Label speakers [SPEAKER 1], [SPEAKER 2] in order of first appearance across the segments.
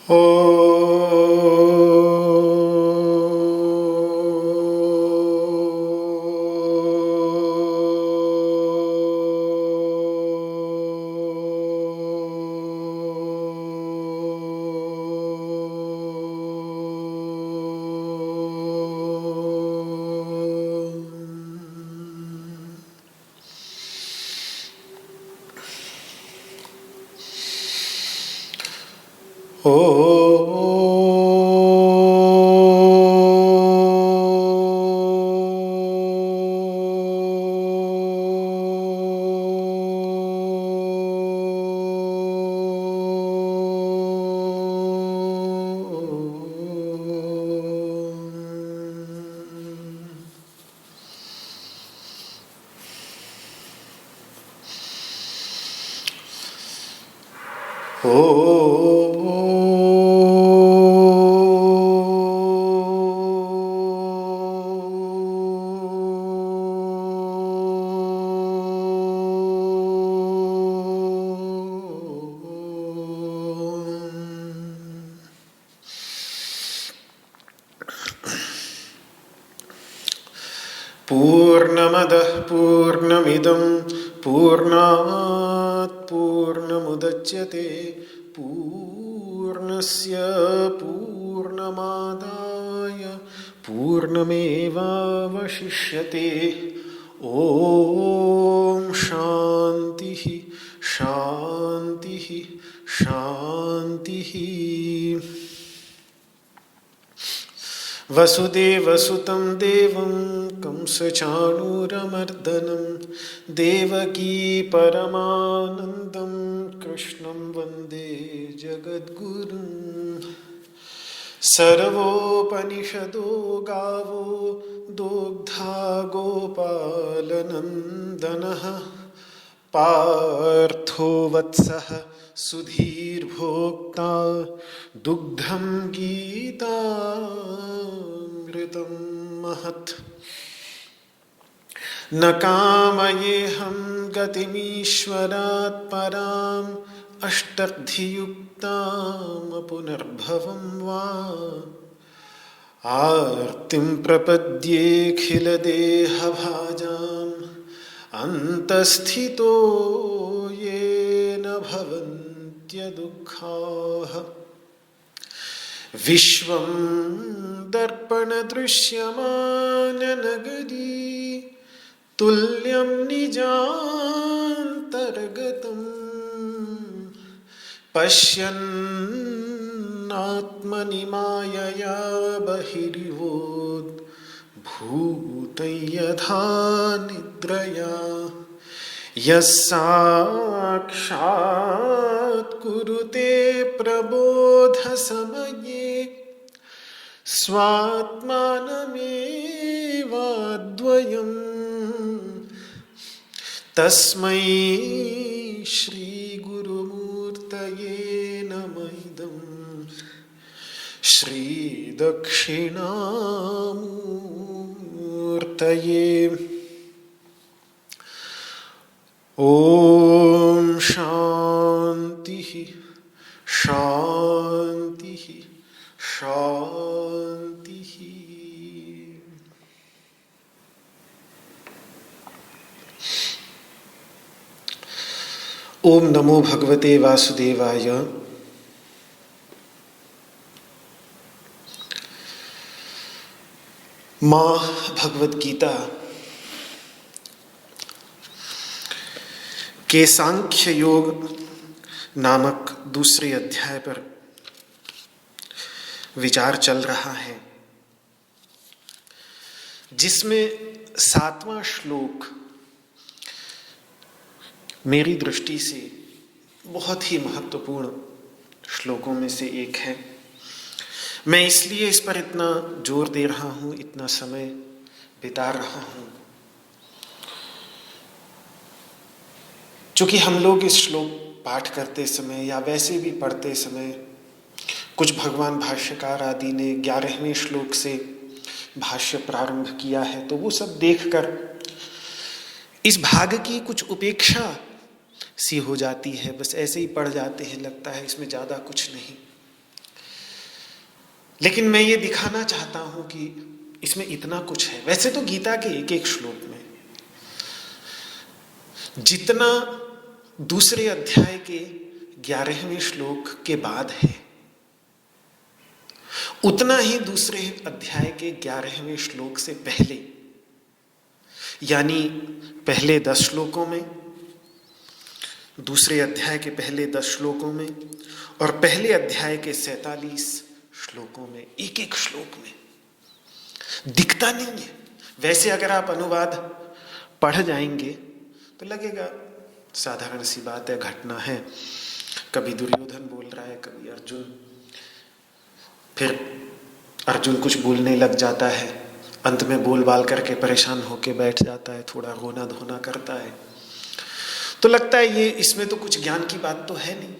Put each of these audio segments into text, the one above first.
[SPEAKER 1] ओ पूर्णमदः पूर्णमिदं पूर्णात् पूर्णमुदच्यते पूर्णस्य पूर्णमादाय पूर्णमेवावशिष्यते। ॐ शान्तिः शान्तिः शान्तिः। वसुदेवसुतं देवं कंसचाणूरमर्दनं देवकी परमानन्दं कृष्णं वन्दे जगद्गुरुं। सर्वोपनिषदो गावो दोग्धा गोपालनन्दनः पार्थो वत्सः सुधीर्भोक्ता दुग्धं गीतामृतं महत्। न कामयेऽहं गतिमीश्वरात् पराम् अष्टर्धियुक्तां पुनर्भवं वा आर्तिं प्रपद्येऽखिलदेहभाजाम् अन्तस्थितो येन भवन्त्यदुःखाः। विश्वं दर्पणदृश्यमाननगरी तुल्यं निजान्तर्गतं पश्यन्नात्मनि मायया बहिर्वोद्भूतं यथा निद्रया। यः साक्षात् कुरुते प्रबोधसमये स्वात्मानमेवाद्वयम् तस्मै श्रीगुरुमूर्तये नमः इदं श्रीदक्षिणामूर्तये। ॐ शान्तिः शान्तिः शान्तिः। ओम नमो भगवते वासुदेवाय। माँ भगवत गीता के सांख्य योग नामक दूसरे अध्याय पर विचार चल रहा है, जिसमें 7वां श्लोक मेरी दृष्टि से बहुत ही महत्वपूर्ण श्लोकों में से एक है। मैं इसलिए इस पर इतना जोर दे रहा हूँ, इतना समय बिता रहा हूँ, चूंकि हम लोग इस श्लोक पाठ करते समय या वैसे भी पढ़ते समय कुछ भगवान भाष्यकार आदि ने 11वें श्लोक से भाष्य प्रारंभ किया है, तो वो सब देखकर इस भाग की कुछ उपेक्षा सी हो जाती है। बस ऐसे ही पढ़ जाते हैं, लगता है इसमें ज़्यादा कुछ नहीं। लेकिन मैं ये दिखाना चाहता हूं कि इसमें इतना कुछ है। वैसे तो गीता के एक एक श्लोक में जितना दूसरे अध्याय के 11वें श्लोक के बाद है, उतना ही दूसरे अध्याय के 11वें श्लोक से पहले, यानी पहले 10 श्लोकों में, दूसरे अध्याय के पहले 10 श्लोकों में और पहले अध्याय के 47 श्लोकों में, एक एक श्लोक में दिखता नहीं है। वैसे अगर आप अनुवाद पढ़ जाएंगे तो लगेगा साधारण सी बात है, घटना है, कभी दुर्योधन बोल रहा है, कभी अर्जुन, फिर अर्जुन कुछ बोलने लग जाता है, अंत में बोल बाल करके परेशान होके बैठ जाता है, थोड़ा रोना धोना करता है, तो लगता है ये इसमें तो कुछ ज्ञान की बात तो है नहीं।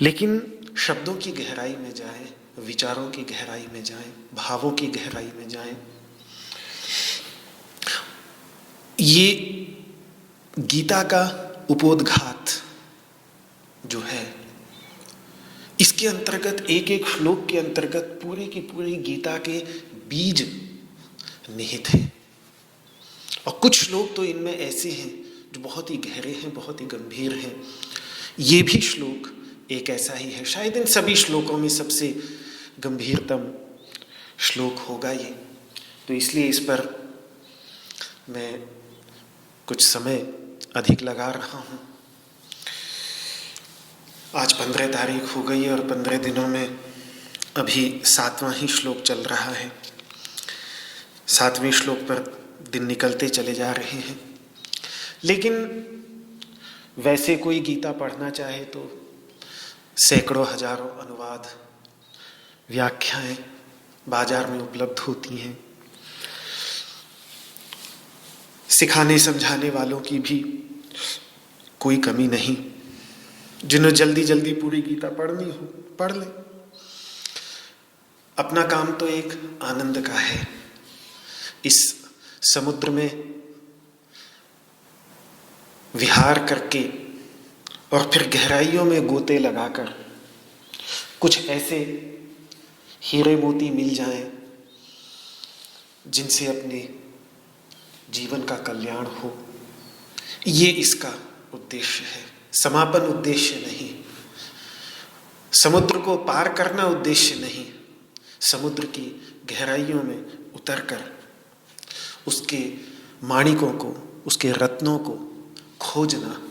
[SPEAKER 1] लेकिन शब्दों की गहराई में जाएं, विचारों की गहराई में जाएं, भावों की गहराई में जाएं, ये गीता का उपोद्घात जो है, इसके अंतर्गत एक एक श्लोक के अंतर्गत पूरी की पूरी गीता के बीज निहित हैं। और कुछ श्लोक तो इनमें ऐसे हैं जो बहुत ही गहरे हैं, बहुत ही गंभीर हैं। ये भी श्लोक एक ऐसा ही है, शायद इन सभी श्लोकों में सबसे गंभीरतम श्लोक होगा ये। तो इसलिए इस पर मैं कुछ समय अधिक लगा रहा हूँ। आज 15 तारीख हो गई है और 15 दिनों में अभी 7वां ही श्लोक चल रहा है। 7वें श्लोक पर दिन निकलते चले जा रहे हैं। लेकिन वैसे कोई गीता पढ़ना चाहे तो सैकड़ों हजारों अनुवाद, व्याख्याएं बाजार में उपलब्ध होती हैं। सिखाने समझाने वालों की भी कोई कमी नहीं। जिन्हें जल्दी जल्दी पूरी गीता पढ़नी हो पढ़ लें। अपना काम तो एक आनंद का है। इस समुद्र में विहार करके और फिर गहराइयों में गोते लगाकर कुछ ऐसे हीरे मोती मिल जाएं जिनसे अपने जीवन का कल्याण हो, ये इसका उद्देश्य है। समापन उद्देश्य नहीं, समुद्र को पार करना उद्देश्य नहीं, समुद्र की गहराइयों में उतरकर उसके माणिकों को, उसके रत्नों को खोजना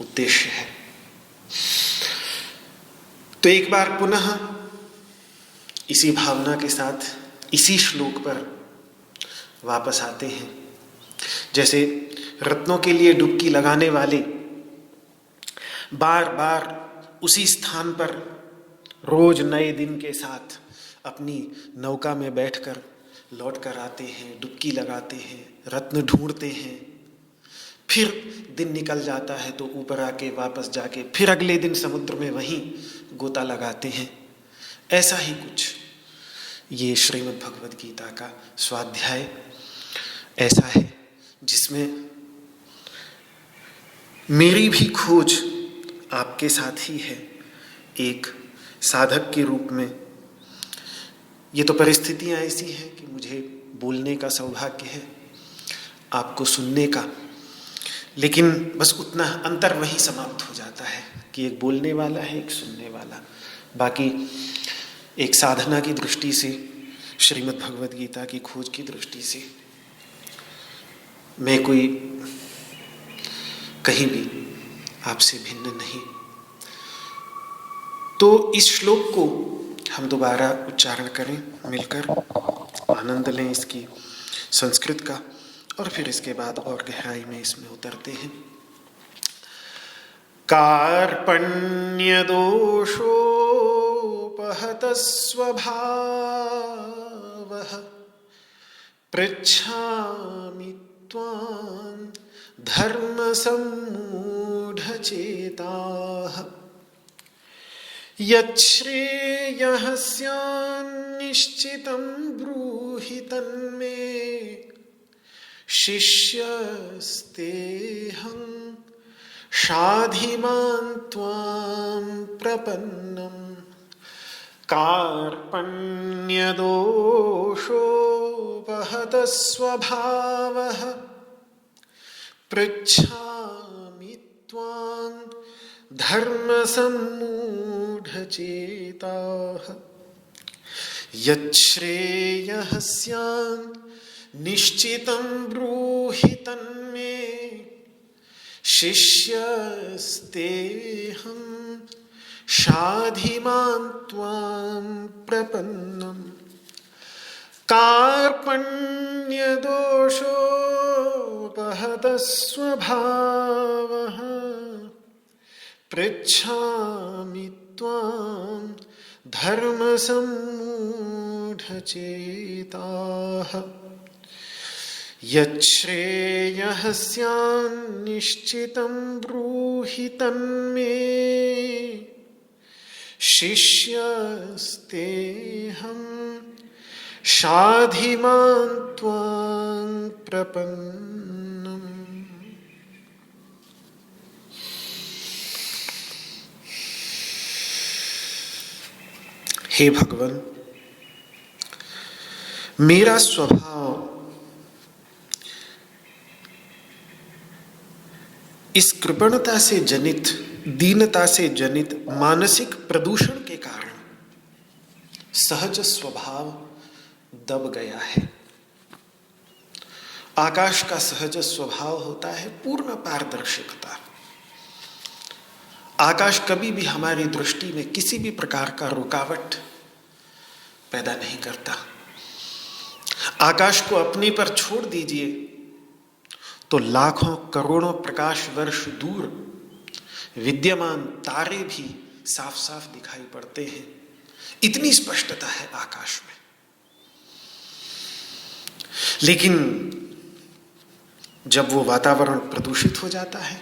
[SPEAKER 1] उद्देश्य है। तो एक बार पुनः इसी भावना के साथ इसी श्लोक पर वापस आते हैं। जैसे रत्नों के लिए डुबकी लगाने वाले बार बार उसी स्थान पर रोज नए दिन के साथ अपनी नौका में बैठकर लौट कर आते हैं, डुबकी लगाते हैं, रत्न ढूंढते हैं, फिर दिन निकल जाता है तो ऊपर आके वापस जाके फिर अगले दिन समुद्र में वहीं गोता लगाते हैं। ऐसा ही कुछ ये श्रीमद् भगवद गीता का स्वाध्याय ऐसा है जिसमें मेरी भी खोज आपके साथ ही है। एक साधक के रूप में ये तो परिस्थितियां ऐसी हैं कि मुझे बोलने का सौभाग्य है, आपको सुनने का, लेकिन बस उतना अंतर वहीं समाप्त हो जाता है कि एक बोलने वाला है, एक सुनने वाला। बाकी एक साधना की दृष्टि से, श्रीमद् भगवद गीता की खोज की दृष्टि से मैं कोई कहीं भी आपसे भिन्न नहीं। तो इस श्लोक को हम दोबारा उच्चारण करें मिलकर, आनंद लें इसकी संस्कृत का, और फिर इसके बाद और गहराई में इसमें उतरते हैं। कार्पण्य दोषोपहत स्वभावः पृच्छामि त्वां धर्म सम्मूढचेताः यच्छ्रेयः स्यान्निश्चितं ब्रूहि तन्मे शिष्यस्तेऽहं शाधि मां त्वां प्रपन्नम्। कार्पण्यदोषोपहतः स्वभावः पृच्छामि त्वां धर्मसम्मूढचेताः यच्छ्रेयः स्यात् निश्चितं ब्रूहि तन्मे शिष्यस्तेऽहं शाधि मां त्वां प्रपन्नम्। कार्पण्यदोषोपहतः स्वभावः पृच्छामि त्वां धर्मसम्मूढचेताः यच्छ्रेयः स्यान्निश्चितं ब्रूहि तन्मे शिष्यस्तेऽहं शाधि मां त्वां प्रपन्नम्। हे भगवान, मेरा स्वभाव इस कृपणता से जनित, दीनता से जनित मानसिक प्रदूषण के कारण सहज स्वभाव दब गया है। आकाश का सहज स्वभाव होता है पूर्ण पारदर्शिकता। आकाश कभी भी हमारी दृष्टि में किसी भी प्रकार का रुकावट पैदा नहीं करता। आकाश को अपने पर छोड़ दीजिए तो लाखों करोड़ों प्रकाश वर्ष दूर विद्यमान तारे भी साफ साफ दिखाई पड़ते हैं। इतनी स्पष्टता है आकाश में। लेकिन जब वो वातावरण प्रदूषित हो जाता है,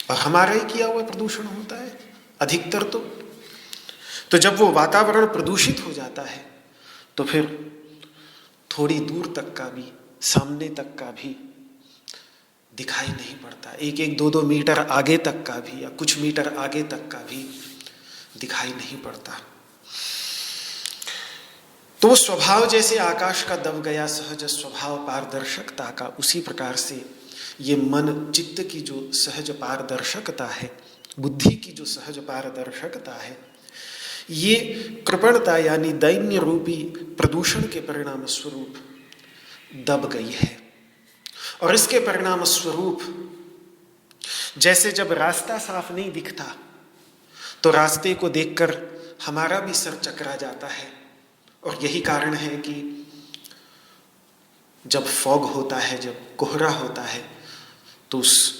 [SPEAKER 1] और हमारा ही किया हुआ प्रदूषण होता है अधिकतर, तो जब वो वातावरण प्रदूषित हो जाता है तो फिर थोड़ी दूर तक का भी, सामने तक का भी दिखाई नहीं पड़ता। एक एक दो दो मीटर आगे तक का भी, या कुछ मीटर आगे तक का भी दिखाई नहीं पड़ता। तो वो स्वभाव जैसे आकाश का दब गया सहज स्वभाव पारदर्शकता का, उसी प्रकार से ये मन चित्त की जो सहज पारदर्शकता है, बुद्धि की जो सहज पारदर्शकता है, ये कृपणता यानी दैन्य रूपी प्रदूषण के परिणाम स्वरूप दब गई है। और इसके परिणाम स्वरूप जैसे जब रास्ता साफ नहीं दिखता तो रास्ते को देखकर हमारा भी सर चकरा जाता है। और यही कारण है कि जब फॉग होता है, जब कोहरा होता है, तो उस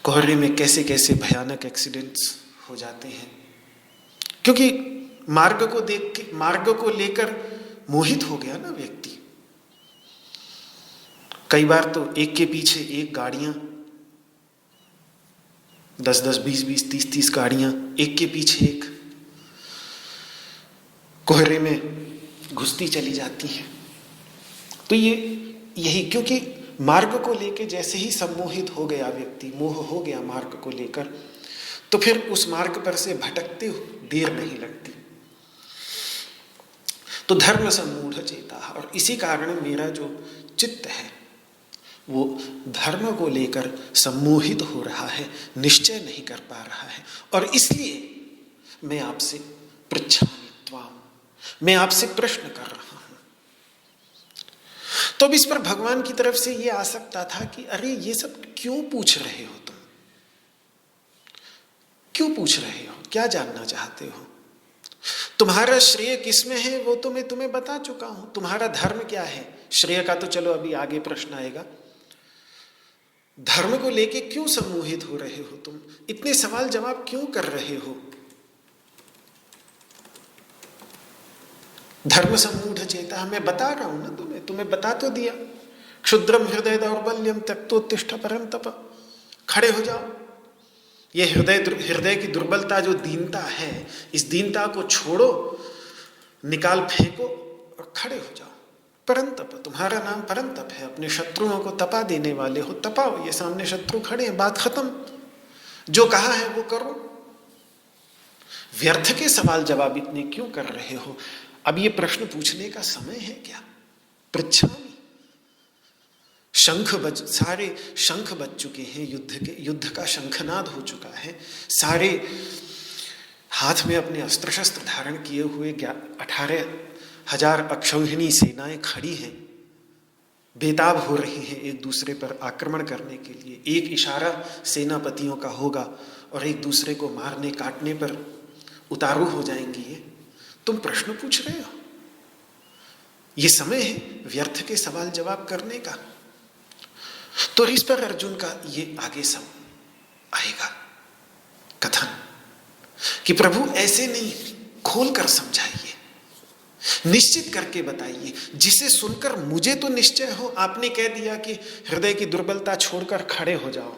[SPEAKER 1] कोहरे में कैसे कैसे भयानक एक्सीडेंट्स हो जाते हैं, क्योंकि मार्ग को देख के, मार्ग को लेकर मोहित हो गया ना व्यक्ति। कई बार तो एक के पीछे एक गाड़ियां, 10-10, 20-20, 30-30 गाड़ियां एक के पीछे एक कोहरे में घुसती चली जाती हैं। तो यही क्योंकि मार्ग को लेकर जैसे ही सम्मोहित हो गया व्यक्ति, मोह हो गया मार्ग को लेकर, तो फिर उस मार्ग पर से भटकते देर नहीं लगती। तो धर्म सम्मूढ़ चेता, और इसी कारण मेरा जो चित्त है वो धर्म को लेकर सम्मोहित हो रहा है, निश्चय नहीं कर पा रहा है। और इसलिए मैं आपसे पृच्छामि त्वाम, मैं आपसे प्रश्न कर रहा हूं। तो अब इस पर भगवान की तरफ से ये आ सकता था कि अरे ये सब क्यों पूछ रहे हो तुम, क्यों पूछ रहे हो, क्या जानना चाहते हो? तुम्हारा श्रेय किसमें है वो तो मैं तुम्हें बता चुका हूं। तुम्हारा धर्म क्या है? श्रेय का तो चलो अभी आगे प्रश्न आएगा। धर्म को लेके क्यों सम्मोहित हो रहे हो तुम? इतने सवाल जवाब क्यों कर रहे हो? धर्म सम्मूढ़ चेता, मैं बता रहा हूं ना तुम्हें बता तो दिया। क्षुद्रम हृदय दौर्बल्यम त्यक्तोत्तिष्ठ परम तप, खड़े हो जाओ। ये हृदय की दुर्बलता जो दीनता है, इस दीनता को छोड़ो, निकाल फेंको और खड़े हो जाओ। परम तप, तुम्हारा नाम परम तप है। अपने शत्रुओं को तपा देने वाले हो, तपाओ। ये सामने शत्रु खड़े हैं, बात खत्म। जो कहा है वो करो। व्यर्थ के सवाल जवाब इतने क्यों कर रहे हो? अब ये प्रश्न पूछने का समय है क्या? पृच्छामि। सारे शंख बज चुके हैं, युद्ध का शंखनाद हो चुका है। सारे हाथ में अपने अस्त्र शस्त्र धारण किए हुए 18,000 अक्षौहिणी सेनाएं खड़ी हैं, बेताब हो रही हैं एक दूसरे पर आक्रमण करने के लिए। एक इशारा सेनापतियों का होगा और एक दूसरे को मारने काटने पर उतारू हो जाएंगी। ये तुम प्रश्न पूछ रहे हो? ये समय है व्यर्थ के सवाल जवाब करने का। तो इस पर अर्जुन का ये आगे सब आएगा कथन कि प्रभु ऐसे नहीं, खोल कर समझाइए, निश्चित करके बताइए, जिसे सुनकर मुझे तो निश्चय हो। आपने कह दिया कि हृदय की दुर्बलता छोड़कर खड़े हो जाओ,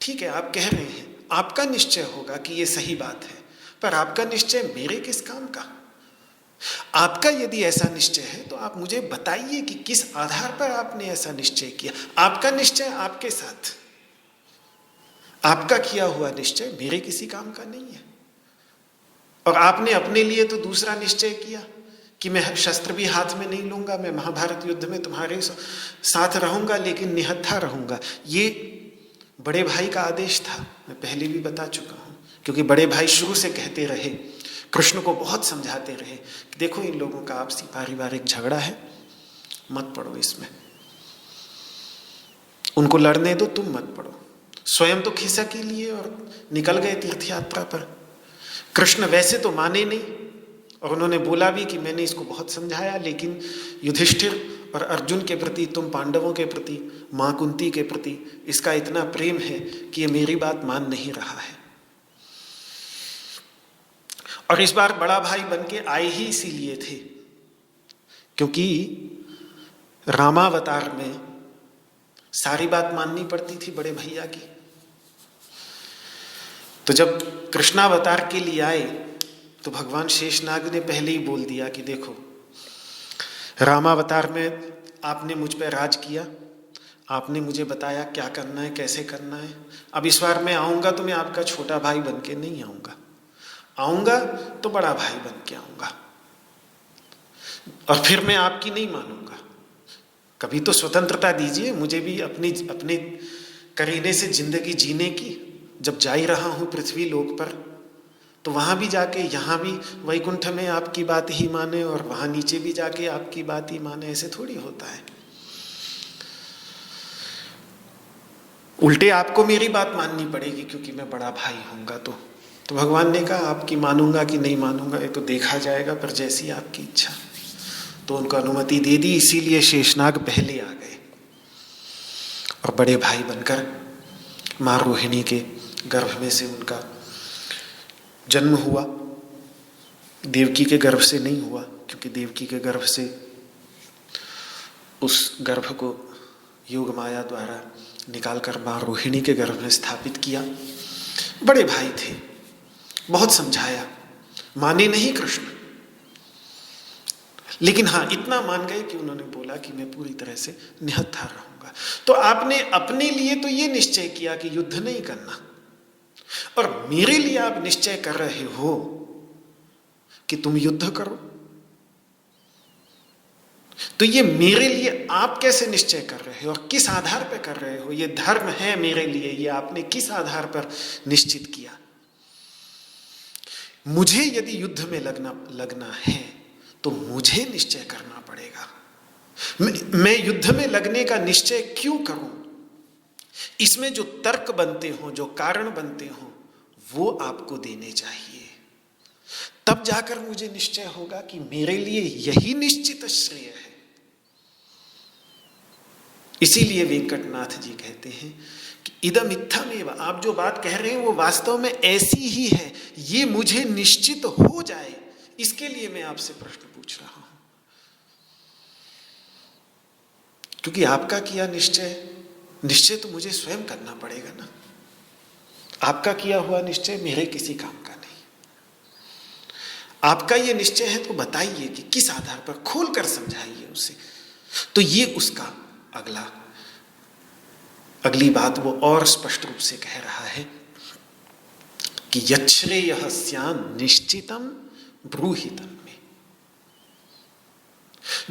[SPEAKER 1] ठीक है, आप कह रहे हैं, आपका निश्चय होगा कि ये सही बात है, पर आपका निश्चय मेरे किस काम का? आपका यदि ऐसा निश्चय है तो आप मुझे बताइए कि किस आधार पर आपने ऐसा निश्चय किया। आपका निश्चय आपके साथ, आपका किया हुआ निश्चय मेरे किसी काम का नहीं है। और आपने अपने लिए तो दूसरा निश्चय किया कि मैं शस्त्र भी हाथ में नहीं लूंगा, मैं महाभारत युद्ध में तुम्हारे साथ रहूंगा, लेकिन निहत्था रहूंगा। ये बड़े भाई का आदेश था, मैं पहले भी बता चुका हूं, क्योंकि बड़े भाई शुरू से कहते रहे, कृष्ण को बहुत समझाते रहे कि देखो इन लोगों का आपसी पारिवारिक झगड़ा है, मत पड़ो इसमें, उनको लड़ने दो, तुम मत पड़ो। स्वयं तो खिसक ही लिए और निकल गए तीर्थ यात्रा पर। कृष्ण वैसे तो माने नहीं और उन्होंने बोला भी कि मैंने इसको बहुत समझाया, लेकिन युधिष्ठिर और अर्जुन के प्रति, तुम पांडवों के प्रति, मां कुंती के प्रति इसका इतना प्रेम है कि ये मेरी बात मान नहीं रहा है। और इस बार बड़ा भाई बनके आए ही इसीलिए थे क्योंकि रामावतार में सारी बात माननी पड़ती थी बड़े भैया की। तो जब कृष्णावतार के लिए आए तो भगवान शेषनाग ने पहले ही बोल दिया कि देखो, रामावतार में आपने मुझ पर राज किया, आपने मुझे बताया क्या करना है, कैसे करना है। अब इस बार मैं आऊंगा तो मैं आपका छोटा भाई बन के नहीं आऊंगा तो बड़ा भाई बन के आऊंगा, और फिर मैं आपकी नहीं मानूंगा। कभी तो स्वतंत्रता दीजिए मुझे भी अपने करीने से जिंदगी जीने की। जब जा ही रहा हूं पृथ्वी लोक पर, तो वहां भी जाके, यहां भी वैकुंठ में आपकी बात ही माने और वहां नीचे भी जाके आपकी बात ही माने, ऐसे थोड़ी होता है। उल्टे आपको मेरी बात माननी पड़ेगी क्योंकि मैं बड़ा भाई होऊंगा। तो भगवान ने कहा आपकी मानूंगा कि नहीं मानूंगा ये तो देखा जाएगा, पर जैसी आपकी इच्छा। तो उनको अनुमति दे दी, इसीलिए शेषनाग पहले आ गए और बड़े भाई बनकर मां रोहिणी के गर्भ में से उनका जन्म हुआ। देवकी के गर्भ से नहीं हुआ, क्योंकि देवकी के गर्भ से उस गर्भ को योग माया द्वारा निकालकर मां रोहिणी के गर्भ में स्थापित किया। बड़े भाई थे, बहुत समझाया, माने नहीं कृष्ण, लेकिन हाँ इतना मान गए कि उन्होंने बोला कि मैं पूरी तरह से निहत्था रहूंगा। तो आपने अपने लिए तो ये निश्चय किया कि युद्ध नहीं करना, और मेरे लिए आप निश्चय कर रहे हो कि तुम युद्ध करो। तो ये मेरे लिए आप कैसे निश्चय कर रहे हो और किस आधार पर कर रहे हो? ये धर्म है मेरे लिए, ये आपने किस आधार पर निश्चित किया? मुझे यदि युद्ध में लगना है तो मुझे निश्चय करना पड़ेगा। मैं युद्ध में लगने का निश्चय क्यों करूं? इसमें जो तर्क बनते हो, जो कारण बनते हो, वो आपको देने चाहिए। तब जाकर मुझे निश्चय होगा कि मेरे लिए यही निश्चित श्रेय है। इसीलिए वेंकटनाथ जी कहते हैं कि इदम इत्थमेव, आप जो बात कह रहे हैं वो वास्तव में ऐसी ही है, ये मुझे निश्चित हो जाए, इसके लिए मैं आपसे प्रश्न पूछ रहा हूं। क्योंकि आपका किया निश्चय तो मुझे स्वयं करना पड़ेगा ना। आपका किया हुआ निश्चय मेरे किसी काम का नहीं। आपका ये निश्चय है तो बताइए कि किस आधार पर, खोल कर समझाइए उसे। तो ये उसका अगली बात वो और स्पष्ट रूप से कह रहा है कि यच्छ्रेयः स्यान् निश्चितम ब्रूहितम में,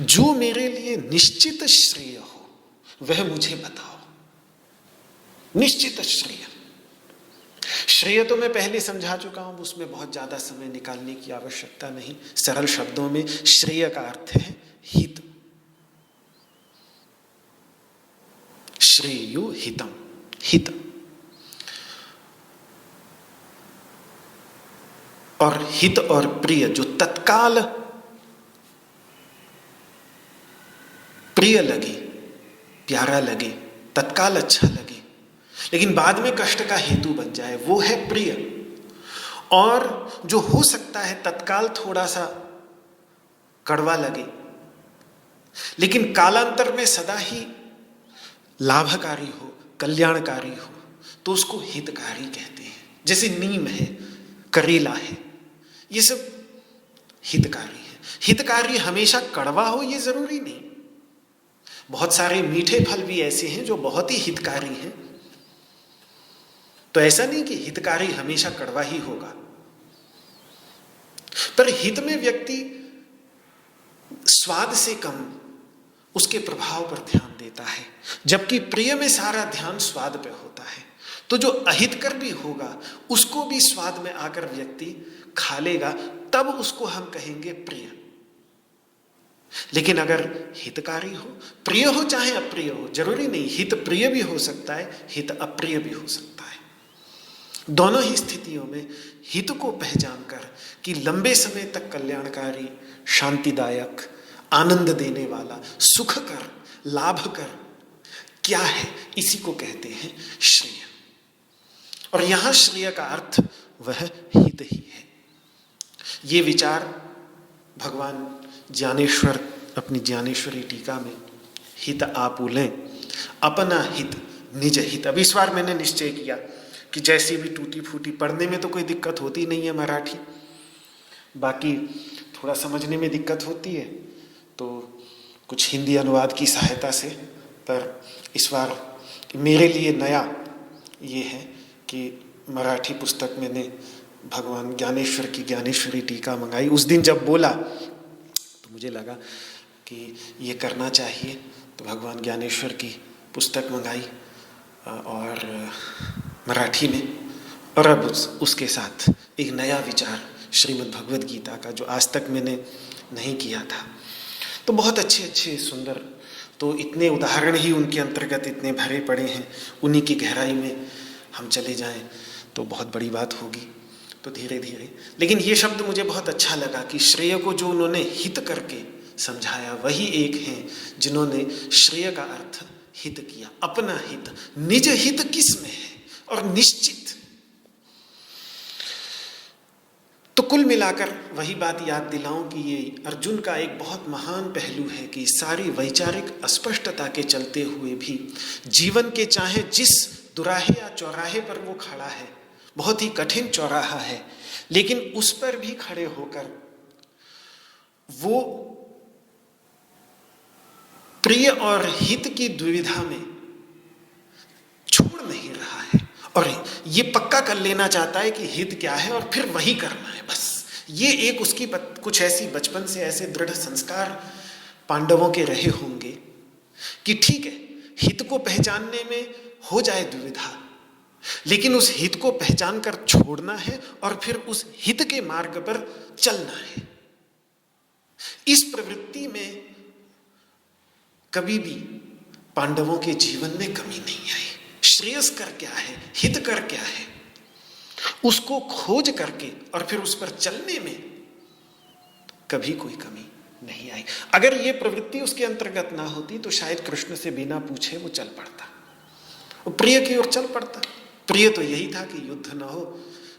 [SPEAKER 1] जो मेरे लिए निश्चित श्रेय हो वह मुझे बताओ। निश्चित श्रेय, श्रेय तो मैं पहले समझा चुका हूं, उसमें बहुत ज्यादा समय निकालने की आवश्यकता नहीं। सरल शब्दों में श्रेय का अर्थ है हित। श्रेयो हितम, हित। और हित और प्रिय जो तत्काल प्रिय लगे, प्यारा लगे, तत्काल अच्छा लगे, लेकिन बाद में कष्ट का हेतु बन जाए, वो है प्रिय। और जो हो सकता है तत्काल थोड़ा सा कड़वा लगे, लेकिन कालांतर में सदा ही लाभकारी हो, कल्याणकारी हो, तो उसको हितकारी कहते हैं। जैसे नीम है, करेला है, ये सब हितकारी है। हितकारी हमेशा कड़वा हो ये जरूरी नहीं। बहुत सारे मीठे फल भी ऐसे हैं जो बहुत ही हितकारी हैं। तो ऐसा नहीं कि हितकारी हमेशा कड़वा ही होगा, पर हित में व्यक्ति स्वाद से कम उसके प्रभाव पर ध्यान देता है, जबकि प्रिय में सारा ध्यान स्वाद पे होता है। तो जो अहितकर भी होगा उसको भी स्वाद में आकर व्यक्ति खा लेगा, तब उसको हम कहेंगे प्रिय। लेकिन अगर हितकारी हो, प्रिय हो चाहे अप्रिय हो, जरूरी नहीं, हित प्रिय भी हो सकता है, हित अप्रिय भी हो सकता है। दोनों ही स्थितियों में हित को पहचान कर कि लंबे समय तक कल्याणकारी, शांतिदायक, आनंद देने वाला, सुख कर, लाभ कर क्या है, इसी को कहते हैं श्रेय। और यहां श्रेय का अर्थ वह हित ही है। ये विचार भगवान ज्ञानेश्वर अपनी ज्ञानेश्वरी टीका में हित आपुलें अपना हित निज हित। अब इस बार मैंने निश्चय किया कि जैसी भी टूटी फूटी, पढ़ने में तो कोई दिक्कत होती नहीं है मराठी, बाकी थोड़ा समझने में दिक्कत होती है, तो कुछ हिंदी अनुवाद की सहायता से। पर इस बार मेरे लिए नया ये है कि मराठी पुस्तक मैंने भगवान ज्ञानेश्वर की ज्ञानेश्वरी टीका मंगाई। उस दिन जब बोला तो मुझे लगा कि ये करना चाहिए, तो भगवान ज्ञानेश्वर की पुस्तक मंगाई और मराठी में। और अब उसके साथ एक नया विचार श्रीमद् भगवद गीता का, जो आज तक मैंने नहीं किया था। तो बहुत अच्छे अच्छे सुंदर, तो इतने उदाहरण ही उनके अंतर्गत इतने भरे पड़े हैं, उन्हीं की गहराई में हम चले जाएं तो बहुत बड़ी बात होगी। तो धीरे धीरे, लेकिन ये शब्द मुझे बहुत अच्छा लगा कि श्रेय को जो उन्होंने हित करके समझाया, वही एक हैं जिन्होंने श्रेय का अर्थ हित किया, अपना हित। निज हित किस में है और निश्चित। तो कुल मिलाकर वही बात याद दिलाऊं कि ये अर्जुन का एक बहुत महान पहलू है कि सारी वैचारिक अस्पष्टता के चलते हुए भी जीवन के चाहे जिस दुराहे या चौराहे पर वो खड़ा है, बहुत ही कठिन चौराहा है, लेकिन उस पर भी खड़े होकर वो प्रिय और हित की दुविधा में छोड़ नहीं रहा है, और ये पक्का कर लेना चाहता है कि हित क्या है और फिर वही करना है बस। ये एक उसकी कुछ ऐसी बचपन से ऐसे दृढ़ संस्कार पांडवों के रहे होंगे कि ठीक है, हित को पहचानने में हो जाए दुविधा, लेकिन उस हित को पहचान कर छोड़ना है और फिर उस हित के मार्ग पर चलना है। इस प्रवृत्ति में कभी भी पांडवों के जीवन में कमी नहीं आई। श्रेयस्कर क्या है, हित कर क्या है, उसको खोज करके और फिर उस पर चलने में कभी कोई कमी नहीं आई। अगर ये प्रवृत्ति उसके अंतर्गत ना होती तो शायद कृष्ण से बिना पूछे वो चल पड़ता, वो प्रिय की ओर चल पड़ता। प्रिय तो यही था कि युद्ध न हो,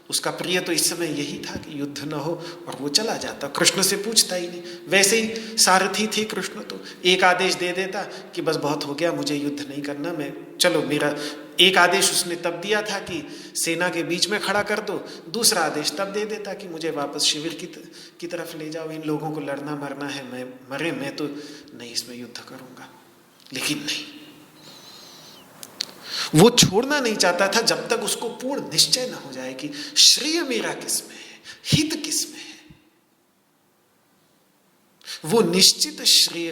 [SPEAKER 1] उसका प्रिय तो इस समय यही था कि युद्ध न हो, और वो चला जाता, कृष्ण से पूछता ही नहीं। वैसे ही सारथी थे कृष्ण, तो एक आदेश दे देता कि बस बहुत हो गया, मुझे युद्ध नहीं करना, मैं चलो, मेरा एक आदेश उसने तब दिया था कि सेना के बीच में खड़ा कर दो, दूसरा आदेश तब दे देता कि मुझे वापस शिविर की तरफ ले जाओ, इन लोगों को लड़ना मरना है, मैं तो नहीं इसमें युद्ध करूंगा। लेकिन नहीं, वो छोड़ना नहीं चाहता था जब तक उसको पूर्ण निश्चय न हो जाए कि श्रेय मेरा किसमें है, हित किसमें है। वो निश्चित श्रेय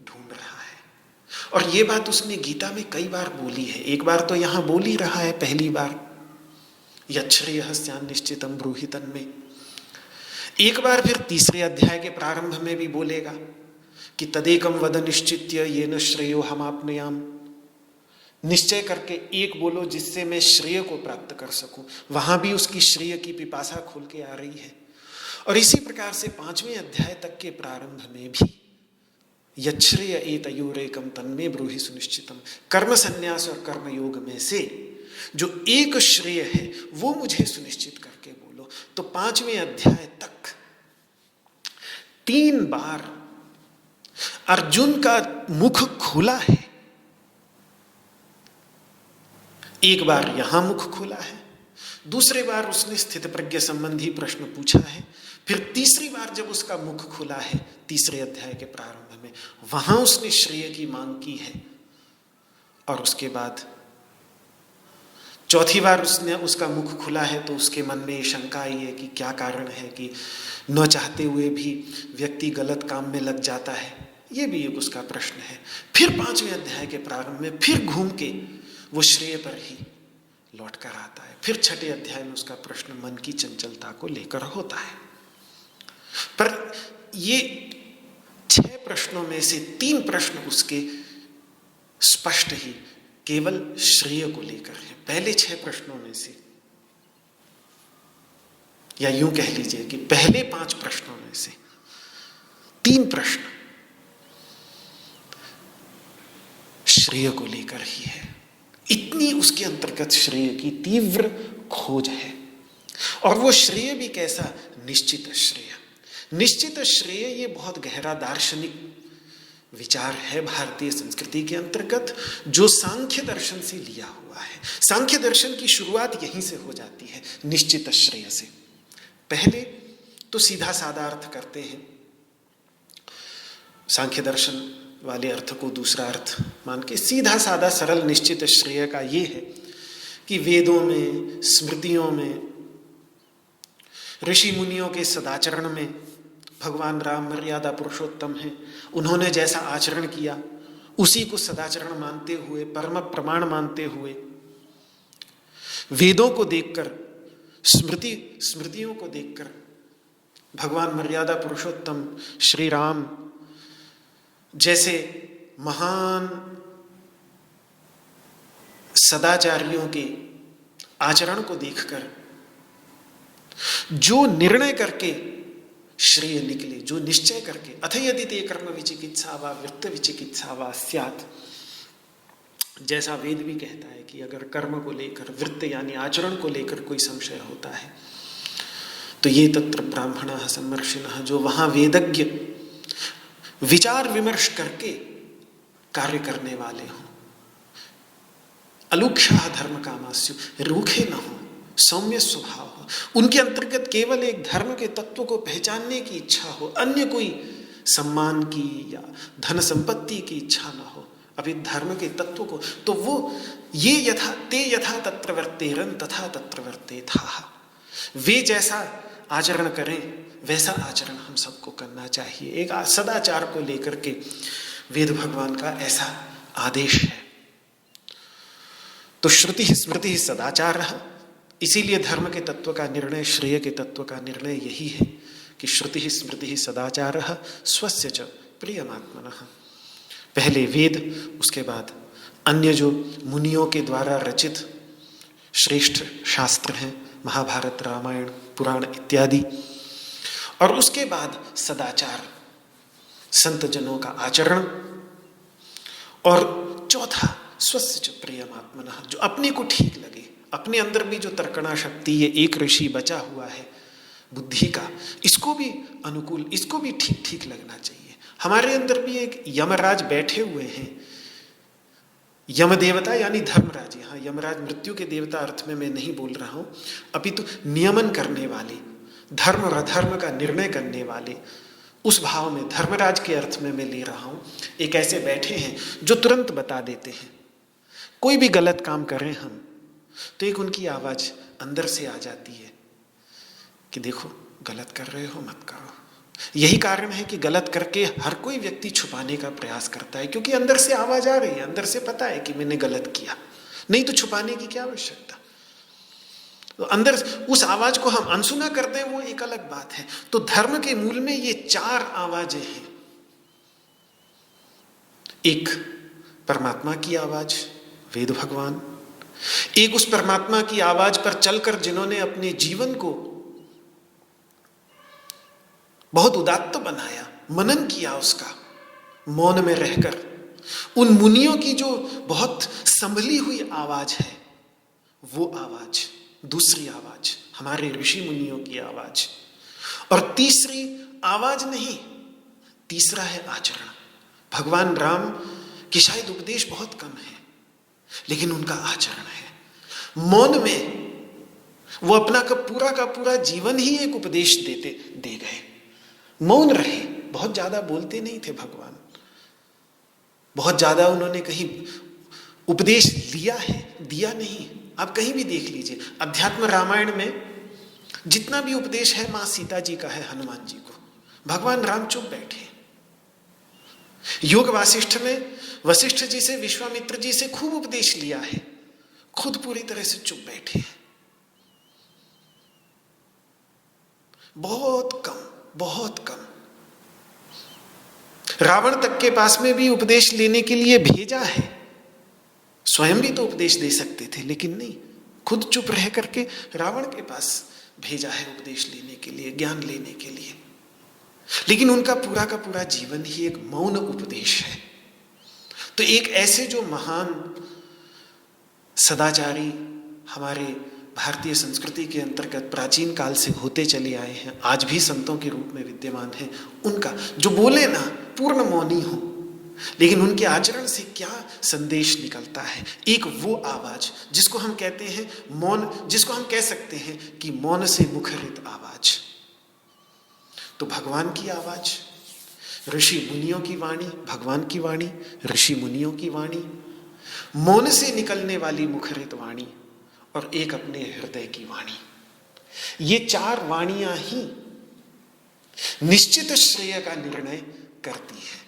[SPEAKER 1] ढूंढ रहा है। और ये बात उसने गीता में कई बार बोली है। एक बार तो यहां बोल ही रहा है, पहली बार यच्छ्रेयः स्यात् निश्चितं ब्रूहि तन्मे। एक बार फिर तीसरे अध्याय के प्रारंभ में भी बोलेगा कि तदेकं वद निश्चित्य येन श्रेयो हमाप्नुयाम। निश्चय करके एक बोलो जिससे मैं श्रेय को प्राप्त कर सकूं। वहां भी उसकी श्रेय की पिपासा खुल के आ रही है। और इसी प्रकार से 5वें अध्याय तक के प्रारंभ में भी यच्छ्रेय एतयोरेकं तन्मे ब्रूहि सुनिश्चितम, कर्म संन्यास और कर्म योग में से जो एक श्रेय है वो मुझे सुनिश्चित करके बोलो। तो 5वें अध्याय तक 3 बार अर्जुन का मुख खुला है। एक बार यहां मुख खुला है, दूसरे बार उसने स्थित प्रज्ञ संबंधी प्रश्न पूछा है, फिर तीसरी बार जब उसका मुख खुला है तीसरे अध्याय के प्रारंभ में, वहां उसने श्रेय की मांग की है। और उसके बाद चौथी बार उसका मुख खुला है तो उसके मन में शंका आई है कि क्या कारण है कि न चाहते हुए भी व्यक्ति गलत काम में लग जाता है। ये भी एक उसका प्रश्न है। फिर 5वें अध्याय के प्रारंभ में फिर घूम के वो श्रेय पर ही लौट कर आता है। फिर 6ठे अध्याय में उसका प्रश्न मन की चंचलता को लेकर होता है। पर ये 6 प्रश्नों में से 3 प्रश्न उसके स्पष्ट ही केवल श्रेय को लेकर है। पहले 6 प्रश्नों में से, या यूं कह लीजिए कि पहले 5 प्रश्नों में से 3 प्रश्न श्रेय को लेकर ही है। इतनी उसके अंतर्गत श्रेय की तीव्र खोज है। और वो श्रेय भी कैसा? निश्चित श्रेय। निश्चित श्रेय ये बहुत गहरा दार्शनिक विचार है भारतीय संस्कृति के अंतर्गत, जो सांख्य दर्शन से लिया हुआ है। सांख्य दर्शन की शुरुआत यहीं से हो जाती है, निश्चित श्रेय से। पहले तो सीधा साधा अर्थ करते हैं, सांख्य दर्शन वाले अर्थ को दूसरा अर्थ मान के सीधा साधा सरल निश्चित श्रेय का ये है कि वेदों में, स्मृतियों में, ऋषि मुनियों के सदाचरण में भगवान राम मर्यादा पुरुषोत्तम हैं, उन्होंने जैसा आचरण किया उसी को सदाचरण मानते हुए, परम प्रमाण मानते हुए, वेदों को देखकर, स्मृतियों को देखकर भगवान मर्यादा पुरुषोत्तम श्री राम जैसे महान सदाचारियों के आचरण को देखकर जो निर्णय करके श्रेय निकले, जो निश्चय करके, अथ यदि ते कर्म विचिकित्सा वा वृत्त विचिकित्सा वा स्यात्, जैसा वेद भी कहता है कि अगर कर्म को लेकर, वृत्त यानी आचरण को लेकर कोई संशय होता है तो ये तत्र ब्राह्मणाः सम्मर्षिणः, जो वहां वेदज्ञ विचार विमर्श करके कार्य करने वाले हों, अलुक्षाः धर्म कामास्यु, रूखे न हो, सौम्य स्वभाव हो, उनके अंतर्गत केवल एक धर्म के तत्व को पहचानने की इच्छा हो, अन्य कोई सम्मान की या धन संपत्ति की इच्छा न हो, अभी धर्म के तत्व को, तो वो ये यथा तत्र वर्तेरन् तथा तत्र वर्तेथाः, वे जैसा आचरण करें वैसा आचरण हम सबको करना चाहिए। एक सदाचार को लेकर के वेद भगवान का ऐसा आदेश है। तो श्रुति स्मृति सदाचार, इसीलिए धर्म के तत्व का निर्णय, श्रेय के तत्व का निर्णय यही है कि श्रुति स्मृति सदाचार स्वस्य च प्रियमात्मनः। पहले वेद, उसके बाद अन्य जो मुनियों के द्वारा रचित श्रेष्ठ शास्त्र हैं, महाभारत, रामायण, पुराण इत्यादि, और उसके बाद सदाचार, संत जनों का आचरण, और चौथा स्वस्य च प्रियमात्मनः, जो अपने को ठीक लगे, अपने अंदर भी जो तर्कणा शक्ति, ये एक ऋषि बचा हुआ है बुद्धि का, इसको भी अनुकूल, इसको भी ठीक ठीक लगना चाहिए। हमारे अंदर भी एक यमराज बैठे हुए हैं, यम देवता यानी धर्मराज। यहाँ यमराज मृत्यु के देवता अर्थ में मैं नहीं बोल रहा हूं, अपितु नियमन करने वाले, धर्म और अधर्म का निर्णय करने वाले, उस भाव में धर्मराज के अर्थ में मैं ले रहा हूं। एक ऐसे बैठे हैं जो तुरंत बता देते हैं कोई भी गलत काम करें हम, तो एक उनकी आवाज अंदर से आ जाती है कि देखो गलत कर रहे हो, मत करो। यही कारण है कि गलत करके हर कोई व्यक्ति छुपाने का प्रयास करता है, क्योंकि अंदर से आवाज आ रही है, अंदर से पता है कि मैंने गलत किया, नहीं तो छुपाने की क्या आवश्यकता। तो अंदर उस आवाज को हम अनसुना कर दें वो एक अलग बात है। तो धर्म के मूल में ये 4 आवाजें हैं। एक परमात्मा की आवाज, वेद भगवान। एक उस परमात्मा की आवाज पर चलकर जिन्होंने अपने जीवन को बहुत उदात्त बनाया, मनन किया उसका, मौन में रहकर। उन मुनियों की जो बहुत संभली हुई आवाज है, वो आवाज, दूसरी आवाज हमारे ऋषि मुनियों की आवाज। और तीसरी आवाज नहीं, तीसरा है आचरण। भगवान राम की शायद उपदेश बहुत कम है, लेकिन उनका आचरण है। मौन में वो अपना का पूरा जीवन ही एक उपदेश दे गए। मौन रहे, बहुत ज्यादा बोलते नहीं थे भगवान, बहुत ज्यादा उन्होंने कहीं उपदेश लिया है, दिया नहीं। आप कहीं भी देख लीजिए, अध्यात्म रामायण में जितना भी उपदेश है मां सीता जी का है, हनुमान जी को। भगवान राम चुप बैठे। योग वासिष्ठ में वशिष्ठ जी से, विश्वामित्र जी से खूब उपदेश लिया है, खुद पूरी तरह से चुप बैठे हैं। बहुत कम, बहुत कम। रावण तक के पास में भी उपदेश लेने के लिए भेजा है, स्वयं भी तो उपदेश दे सकते थे, लेकिन नहीं, खुद चुप रह करके रावण के पास भेजा है उपदेश लेने के लिए, ज्ञान लेने के लिए। लेकिन उनका पूरा का पूरा जीवन ही एक मौन उपदेश है। तो एक ऐसे जो महान सदाचारी हमारे भारतीय संस्कृति के अंतर्गत प्राचीन काल से होते चले आए हैं, आज भी संतों के रूप में विद्यमान हैं, उनका जो बोले ना पूर्ण मौनी हो, लेकिन उनके आचरण से क्या संदेश निकलता है। एक वो आवाज जिसको हम कहते हैं मौन, जिसको हम कह सकते हैं कि मौन से मुखरित आवाज। तो भगवान की आवाज, ऋषि मुनियों की वाणी, भगवान की वाणी, ऋषि मुनियों की वाणी, मौन से निकलने वाली मुखरित वाणी, और एक अपने हृदय की वाणी। ये 4 वाणियां ही निश्चित श्रेय का निर्णय करती है।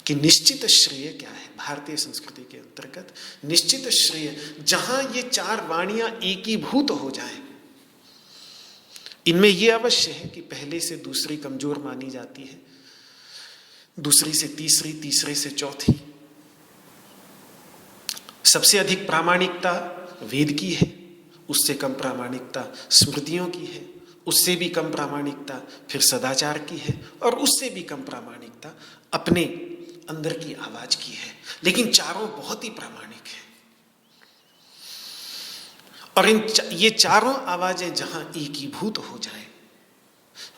[SPEAKER 1] कि निश्चित श्रेय क्या है भारतीय संस्कृति के अंतर्गत? निश्चित श्रेय, जहां ये 4 वाणियां एकीभूत हो जाएं। इनमें यह अवश्य है कि पहले से दूसरी कमजोर मानी जाती है, दूसरी से तीसरी, तीसरे से चौथी। सबसे अधिक प्रामाणिकता वेद की है, उससे कम प्रामाणिकता स्मृतियों की है, उससे भी कम प्रामाणिकता फिर सदाचार की है, और उससे भी कम प्रामाणिकता अपने अंदर की आवाज की है। लेकिन चारों बहुत ही प्रामाणिक है। और ये चारों आवाजें जहां एकीभूत हो जाए,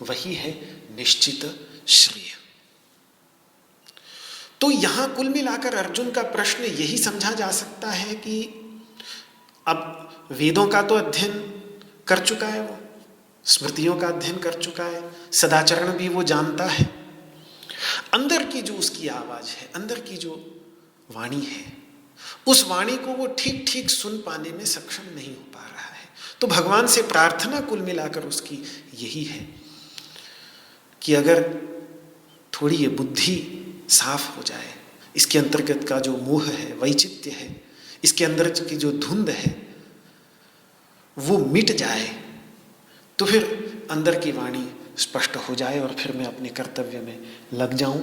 [SPEAKER 1] वही है निश्चित श्रेय। तो यहां कुल मिलाकर अर्जुन का प्रश्न यही समझा जा सकता है कि अब वेदों का तो अध्ययन कर चुका है, वो स्मृतियों का अध्ययन कर चुका है, सदाचरण भी वो जानता है, अंदर की जो उसकी आवाज है, अंदर की जो वाणी है, उस वाणी को वो ठीक ठीक सुन पाने में सक्षम नहीं हो पा रहा है। तो भगवान से प्रार्थना कुल मिलाकर उसकी यही है कि अगर थोड़ी ये बुद्धि साफ हो जाए, इसके अंतर्गत का जो मोह है, वैचित्य है, इसके अंदर की जो धुंध है वो मिट जाए, तो फिर अंदर की वाणी स्पष्ट हो जाए और फिर मैं अपने कर्तव्य में लग जाऊं।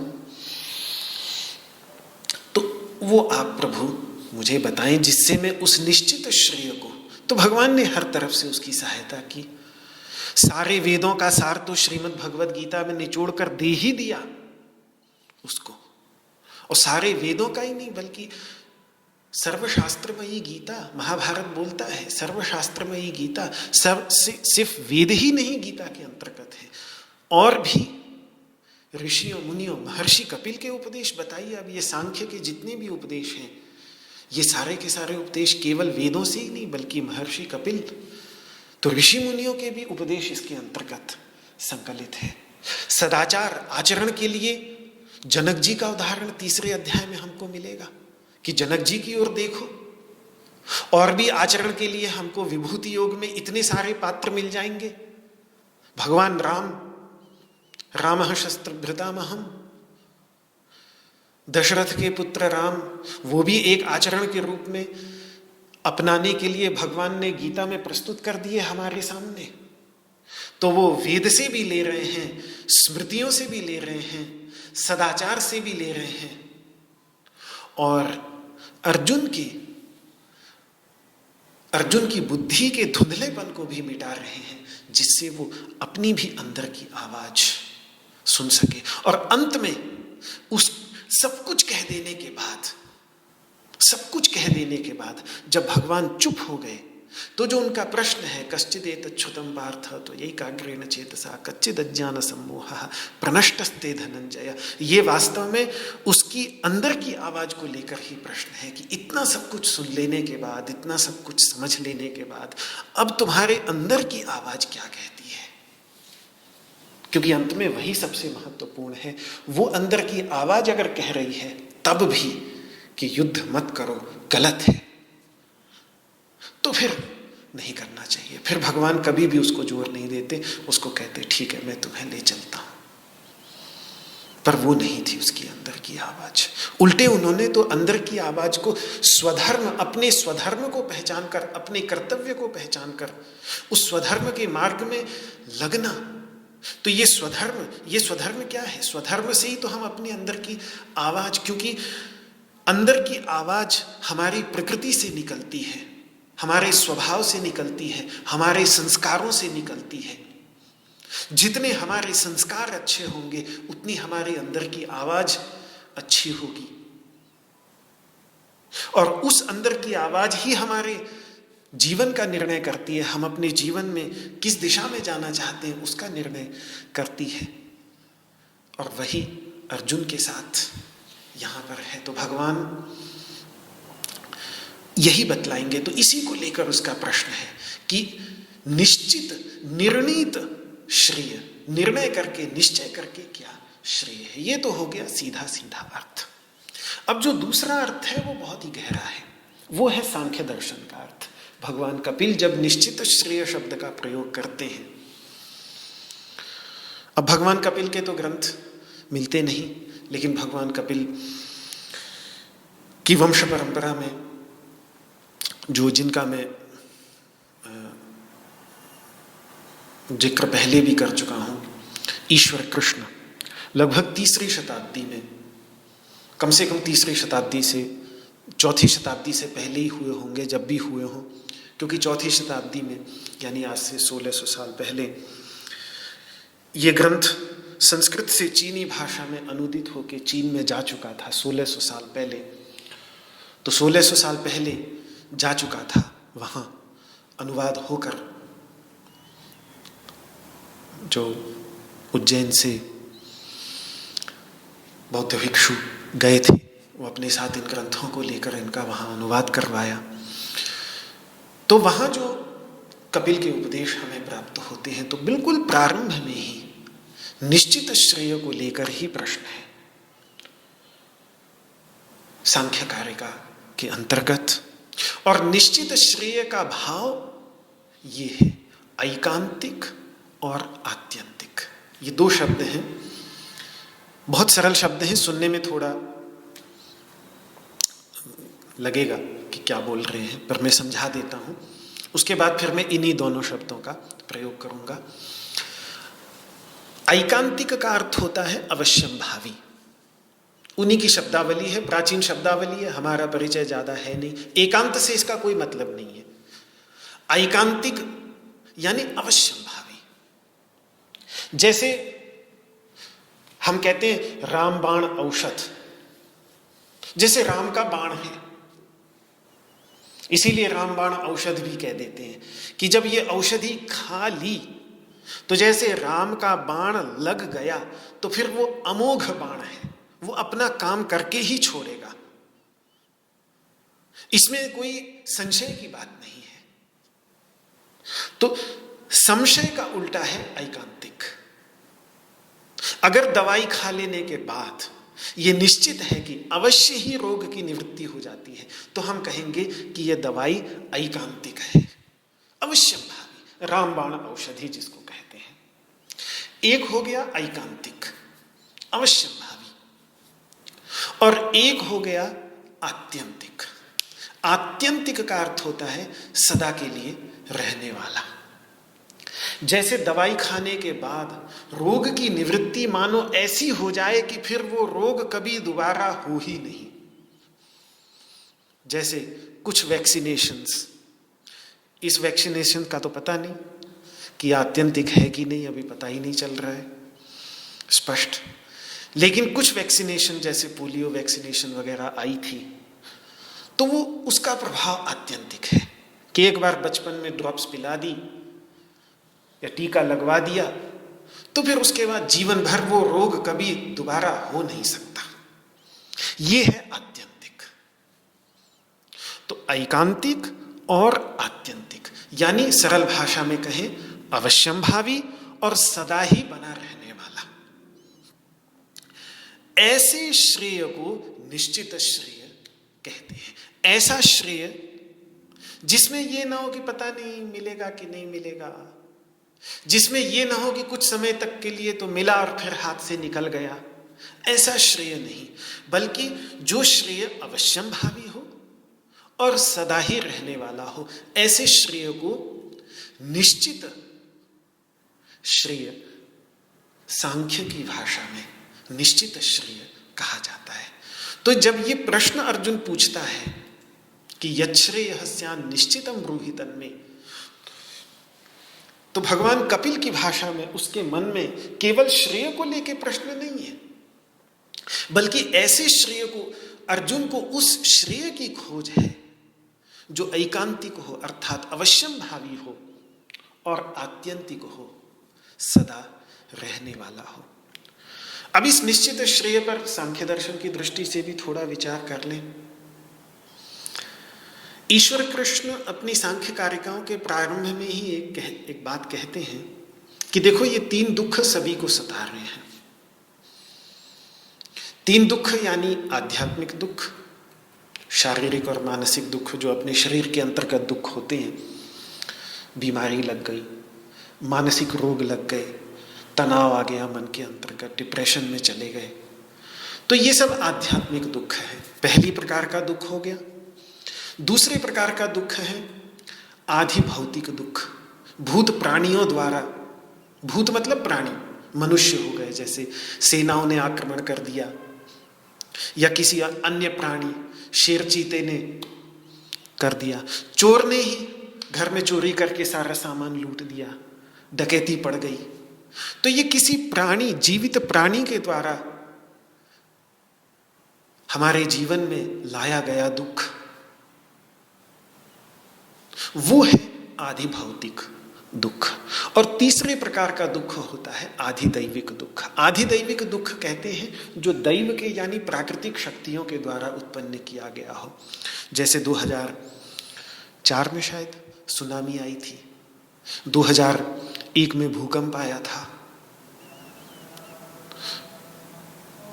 [SPEAKER 1] तो वो आप प्रभु मुझे बताएं जिससे मैं उस निश्चित श्रेय को। तो भगवान ने हर तरफ से उसकी सहायता की। सारे वेदों का सार तो श्रीमद् भगवद गीता में निचोड़ कर दे ही दिया उसको, और सारे वेदों का ही नहीं बल्कि सर्वशास्त्रमयी गीता, महाभारत बोलता है सर्वशास्त्रमयी गीता, सिर्फ वेद ही नहीं गीता के अंतर्गत है, और भी ऋषियों मुनियों महर्षि कपिल के उपदेश बताइए। अब ये सांख्य के जितने भी उपदेश हैं, ये सारे के सारे उपदेश केवल वेदों से ही नहीं बल्कि महर्षि कपिल, तो ऋषि मुनियों के भी उपदेश इसके अंतर्गत संकलित है। सदाचार आचरण के लिए जनक जी का उदाहरण 3 अध्याय में हमको मिलेगा कि जनक जी की ओर देखो, और भी आचरण के लिए हमको विभूति योग में इतने सारे पात्र मिल जाएंगे। भगवान राम, रामः शस्त्रभृतामहम्, दशरथ के पुत्र राम, वो भी एक आचरण के रूप में अपनाने के लिए भगवान ने गीता में प्रस्तुत कर दिए हमारे सामने। तो वो वेद से भी ले रहे हैं, स्मृतियों से भी ले रहे हैं, सदाचार से भी ले रहे हैं, और अर्जुन की बुद्धि के धुंधलेपन को भी मिटा रहे हैं, जिससे वो अपनी भी अंदर की आवाज सुन सके। और अंत में उस सब कुछ कह देने के बाद जब भगवान चुप हो गए, तो जो उनका प्रश्न है कश्चिदेतच्छ्रुतं पार्थ त्वयैकाग्रेण चेतसा कच्चिद अज्ञान सम्मोहः प्रनष्टस्ते धनंजय, ये वास्तव में उसकी अंदर की आवाज को लेकर ही प्रश्न है कि इतना सब कुछ सुन लेने के बाद, इतना सब कुछ समझ लेने के बाद, अब तुम्हारे अंदर की आवाज क्या कहती है? क्योंकि अंत में वही सबसे महत्वपूर्ण है। वो अंदर की आवाज अगर कह रही है तब भी कि युद्ध मत करो, गलत है, तो फिर नहीं करना चाहिए। फिर भगवान कभी भी उसको जोर नहीं देते, उसको कहते ठीक है मैं तुम्हें ले चलता हूं। पर वो नहीं थी उसकी अंदर की आवाज। उल्टे उन्होंने तो अंदर की आवाज को स्वधर्म, अपने स्वधर्म को पहचान कर, अपने कर्तव्य को पहचान कर उस स्वधर्म के मार्ग में लगना। तो ये स्वधर्म क्या है? स्वधर्म से ही तो हम अपने अंदर की आवाज, क्योंकि अंदर की आवाज हमारी प्रकृति से निकलती है, हमारे स्वभाव से निकलती है, हमारे संस्कारों से निकलती है। जितने हमारे संस्कार अच्छे होंगे उतनी हमारे अंदर की आवाज अच्छी होगी, और उस अंदर की आवाज ही हमारे जीवन का निर्णय करती है। हम अपने जीवन में किस दिशा में जाना चाहते हैं उसका निर्णय करती है, और वही अर्जुन के साथ यहां पर है। तो भगवान यही बतलाएंगे। तो इसी को लेकर उसका प्रश्न है कि निश्चित निर्णीत श्रेय, निर्णय करके, निश्चय करके क्या श्रेय है। ये तो हो गया सीधा सीधा अर्थ। अब जो दूसरा अर्थ है वो बहुत ही गहरा है, वो है सांख्य दर्शन का अर्थ। भगवान कपिल जब निश्चित श्रेय शब्द का प्रयोग करते हैं, अब भगवान कपिल के तो ग्रंथ मिलते नहीं, लेकिन भगवान कपिल की वंश परंपरा में जिनका मैं जिक्र पहले भी कर चुका हूं, ईश्वर कृष्ण लगभग तीसरी शताब्दी में, कम से कम तीसरी शताब्दी से चौथी शताब्दी से पहले ही हुए होंगे, जब भी हुए हों, क्योंकि चौथी शताब्दी में यानी आज से 1600 साल पहले ये ग्रंथ संस्कृत से चीनी भाषा में अनुदित होकर चीन में जा चुका था 1600 साल पहले। तो 1600 साल पहले जा चुका था, वहाँ अनुवाद होकर जो उज्जैन से बौद्ध भिक्षु गए थे, वो अपने साथ इन ग्रंथों को लेकर इनका वहाँ अनुवाद करवाया। तो वहाँ जो कपिल के उपदेश हमें प्राप्त होते हैं, तो बिल्कुल प्रारंभ में ही निश्चित श्रेय को लेकर ही प्रश्न है। सांख्य कारिका के अंतर्गत, और निश्चित श्रेय का भाव ये है ऐकांतिक और आत्यंतिक। ये दो शब्द हैं, बहुत सरल शब्द हैं, सुनने में थोड़ा लगेगा कि क्या बोल रहे हैं, पर मैं समझा देता हूं। उसके बाद फिर मैं इन्हीं दोनों शब्दों का प्रयोग करूंगा। ऐकांतिक का अर्थ होता है अवश्यम भावी, उन्हीं की शब्दावली है, प्राचीन शब्दावली है, हमारा परिचय ज्यादा है नहीं। एकांत से इसका कोई मतलब नहीं है। ऐकांतिक यानी अवश्यम भावी। जैसे हम कहते हैं राम बाण औषध, जैसे राम का बाण है, इसीलिए रामबाण औषध भी कह देते हैं कि जब ये औषधि खा ली तो जैसे राम का बाण लग गया तो फिर वो अमोघ बाण है, वो अपना काम करके ही छोड़ेगा, इसमें कोई संशय की बात नहीं है। तो संशय का उल्टा है ऐकांतिक। अगर दवाई खा लेने के बाद ये निश्चित है कि अवश्य ही रोग की निवृत्ति हो जाती है, तो हम कहेंगे कि यह दवाई ऐकांतिक है, अवश्यंभावी, रामबाण औषधि जिसको कहते हैं। एक हो गया ऐकांतिक, अवश्यंभावी, और एक हो गया आत्यंतिक। आत्यंतिक का अर्थ होता है सदा के लिए रहने वाला। जैसे दवाई खाने के बाद रोग की निवृत्ति मानो ऐसी हो जाए कि फिर वो रोग कभी दोबारा हो ही नहीं। जैसे कुछ वैक्सीनेशंस, इस वैक्सीनेशन का तो पता नहीं कि आत्यंतिक है कि नहीं, अभी पता ही नहीं चल रहा है स्पष्ट, लेकिन कुछ वैक्सीनेशन जैसे पोलियो वैक्सीनेशन वगैरह आई थी, तो वो उसका प्रभाव आत्यंतिक है कि एक बार बचपन में ड्रॉप्स पिला दी या टीका लगवा दिया तो फिर उसके बाद जीवन भर वो रोग कभी दोबारा हो नहीं सकता। ये है आत्यंतिक। तो ऐकांतिक और आत्यंतिक, यानी सरल भाषा में कहें अवश्यंभावी और सदा ही बना रहने वाला। ऐसे श्रेय को निश्चित श्रेय कहते हैं। ऐसा श्रेय जिसमें यह ना हो कि पता नहीं मिलेगा कि नहीं मिलेगा, जिसमें यह ना हो कि कुछ समय तक के लिए तो मिला और फिर हाथ से निकल गया, ऐसा श्रेय नहीं, बल्कि जो श्रेय अवश्यंभावी हो और सदा ही रहने वाला हो, ऐसे श्रेय को निश्चित श्रेय सांख्य की भाषा में निश्चित श्रेय कहा जाता है। तो जब ये प्रश्न अर्जुन पूछता है कि यच्छ्रेयः स्यात् निश्चितम ब्रूहि तन्मे, तो भगवान कपिल की भाषा में उसके मन में केवल श्रेय को लेकर प्रश्न नहीं है, बल्कि ऐसे श्रेय को, अर्जुन को उस श्रेय की खोज है जो ऐकांतिक हो अर्थात अवश्यंभावी हो और आत्यंतिक हो, सदा रहने वाला हो। अब इस निश्चित श्रेय पर सांख्य दर्शन की दृष्टि से भी थोड़ा विचार कर लें। ईश्वर कृष्ण अपनी सांख्य कारिकाओं के प्रारंभ में ही एक बात कहते हैं कि देखो ये तीन दुख सभी को सता रहे हैं। तीन दुख यानी आध्यात्मिक दुख, शारीरिक और मानसिक दुख जो अपने शरीर के अंतर्गत दुख होते हैं, बीमारी लग गई, मानसिक रोग लग गए, तनाव आ गया मन के अंतर्गत, डिप्रेशन में चले गए, तो ये सब आध्यात्मिक दुख है। पहली प्रकार का दुख हो गया। दूसरे प्रकार का दुख है आधि भौतिक दुख, भूत प्राणियों द्वारा, भूत मतलब प्राणी, मनुष्य हो गए, जैसे सेनाओं ने आक्रमण कर दिया या किसी अन्य प्राणी शेर चीते ने कर दिया, चोर ने ही घर में चोरी करके सारा सामान लूट दिया, डकैती पड़ गई, तो ये किसी प्राणी, जीवित प्राणी के द्वारा हमारे जीवन में लाया गया दुख, वो है आधि भौतिक दुख। और तीसरे प्रकार का दुख होता है आधिदैविक दुख। आधिदैविक दुख कहते हैं जो दैव के यानी प्राकृतिक शक्तियों के द्वारा उत्पन्न किया गया हो। जैसे 2004 में शायद सुनामी आई थी, 2001 में भूकंप आया था,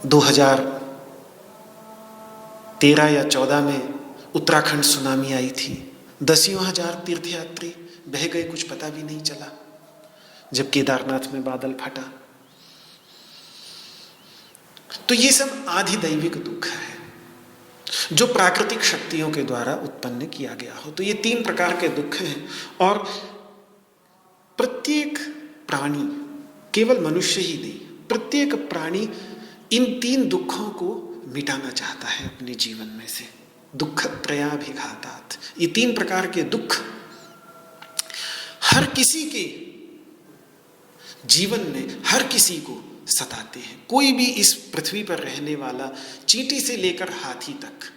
[SPEAKER 1] 2013 या 14 में उत्तराखंड सुनामी आई थी, 10,000 तीर्थयात्री बह गए, कुछ पता भी नहीं चला, जब केदारनाथ में बादल फटा। तो ये सब आधिदैविक दुख है जो प्राकृतिक शक्तियों के द्वारा उत्पन्न किया गया हो। तो ये तीन प्रकार के दुख हैं और प्रत्येक प्राणी, केवल मनुष्य ही नहीं, प्रत्येक प्राणी इन तीन दुखों को मिटाना चाहता है अपने जीवन में से। दुख त्रयाभिघातात्, ये तीन प्रकार के दुख हर किसी के जीवन में हर किसी को सताते हैं। कोई भी इस पृथ्वी पर रहने वाला, चींटी से लेकर हाथी तक,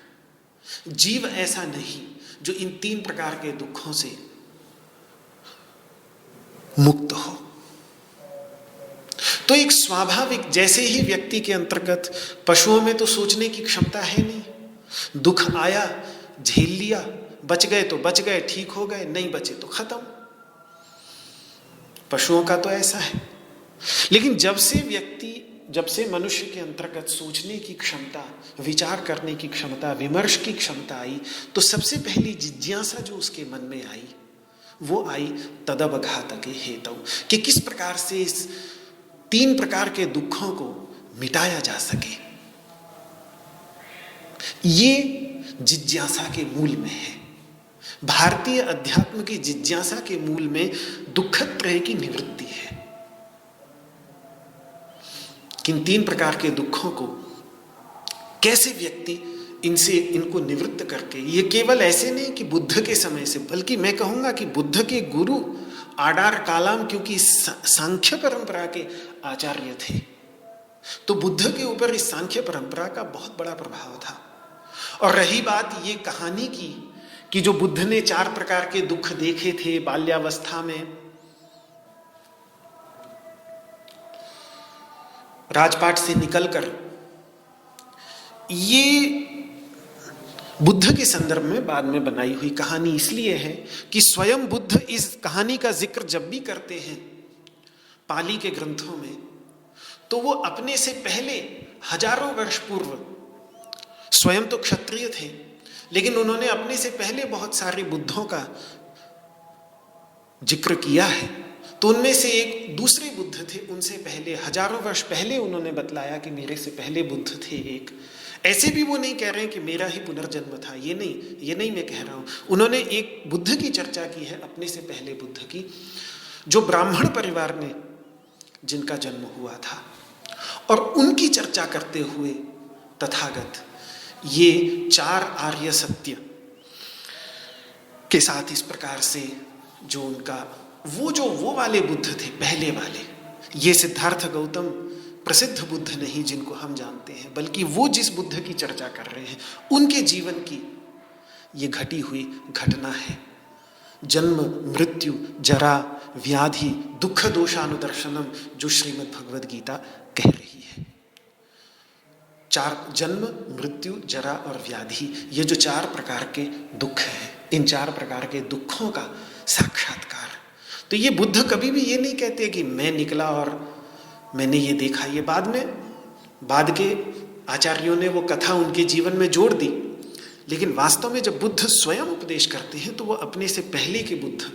[SPEAKER 1] जीव ऐसा नहीं जो इन तीन प्रकार के दुखों से मुक्त हो। तो एक स्वाभाविक, जैसे ही व्यक्ति के अंतर्गत, पशुओं में तो सोचने की क्षमता है नहीं, दुख आया झेल लिया, बच गए तो बच गए, ठीक हो गए, नहीं बचे तो खत्म, पशुओं का तो ऐसा है। लेकिन जब से व्यक्ति जब से मनुष्य के अंतर्गत सोचने की क्षमता, विचार करने की क्षमता, विमर्श की क्षमता आई, तो सबसे पहली जिज्ञासा जो उसके मन में आई वो आई तदवघातके हेतौ, कि किस प्रकार से इस 3 प्रकार के दुखों को मिटाया जा सके। ये जिज्ञासा के मूल में है। भारतीय अध्यात्म की जिज्ञासा के मूल में दुखत्रय की निवृत्ति है। किन 3 प्रकार के दुखों को कैसे व्यक्ति इनको निवृत्त करके, ये केवल ऐसे नहीं कि बुद्ध के समय से, बल्कि मैं कहूंगा कि बुद्ध के गुरु आडार कालाम, क्योंकि सांख्य परंपरा के आचार्य थे, तो बुद्ध के ऊपर इस सांख्य परंपरा का बहुत बड़ा प्रभाव था। और रही बात ये कहानी की कि जो बुद्ध ने 4 प्रकार के दुख देखे थे बाल्यावस्था में, राजपाट से निकलकर, ये बुद्ध के संदर्भ में बाद में बनाई हुई कहानी इसलिए है कि स्वयं बुद्ध इस कहानी का जिक्र जब भी करते हैं पाली के ग्रंथों में, तो वो अपने से पहले हजारों वर्ष पूर्व, स्वयं तो क्षत्रिय थे लेकिन उन्होंने अपने से पहले बहुत सारे बुद्धों का जिक्र किया है। तो उनमें से एक दूसरे बुद्ध थे, उनसे पहले हजारों वर्ष पहले उन्होंने बतलाया कि मेरे से पहले बुद्ध थे एक। ऐसे भी वो नहीं कह रहे हैं कि मेरा ही पुनर्जन्म था, ये नहीं मैं कह रहा हूं। उन्होंने एक बुद्ध की चर्चा की है, अपने से पहले बुद्ध की, जो ब्राह्मण परिवार में जिनका जन्म हुआ था, और उनकी चर्चा करते हुए तथागत ये 4 आर्य सत्य के साथ इस प्रकार से जो उनका वो वाले बुद्ध थे, पहले वाले, ये सिद्धार्थ गौतम प्रसिद्ध बुद्ध नहीं जिनको हम जानते हैं, बल्कि वो जिस बुद्ध की चर्चा कर रहे हैं उनके जीवन की ये घटी हुई घटना है। जन्म, मृत्यु, जरा, व्याधि, दुख दोषानुदर्शनम, जो श्रीमद् भगवद गीता कह रही है। 4 जन्म, मृत्यु, जरा और व्याधि, ये जो 4 प्रकार के दुख हैं, इन 4 प्रकार के दुखों का साक्षात्कार। तो ये बुद्ध कभी भी ये नहीं कहते कि मैं निकला और मैंने ये देखा। ये बाद के आचार्यों ने वो कथा उनके जीवन में जोड़ दी, लेकिन वास्तव में जब बुद्ध स्वयं उपदेश करते हैं तो वो अपने से पहले के बुद्ध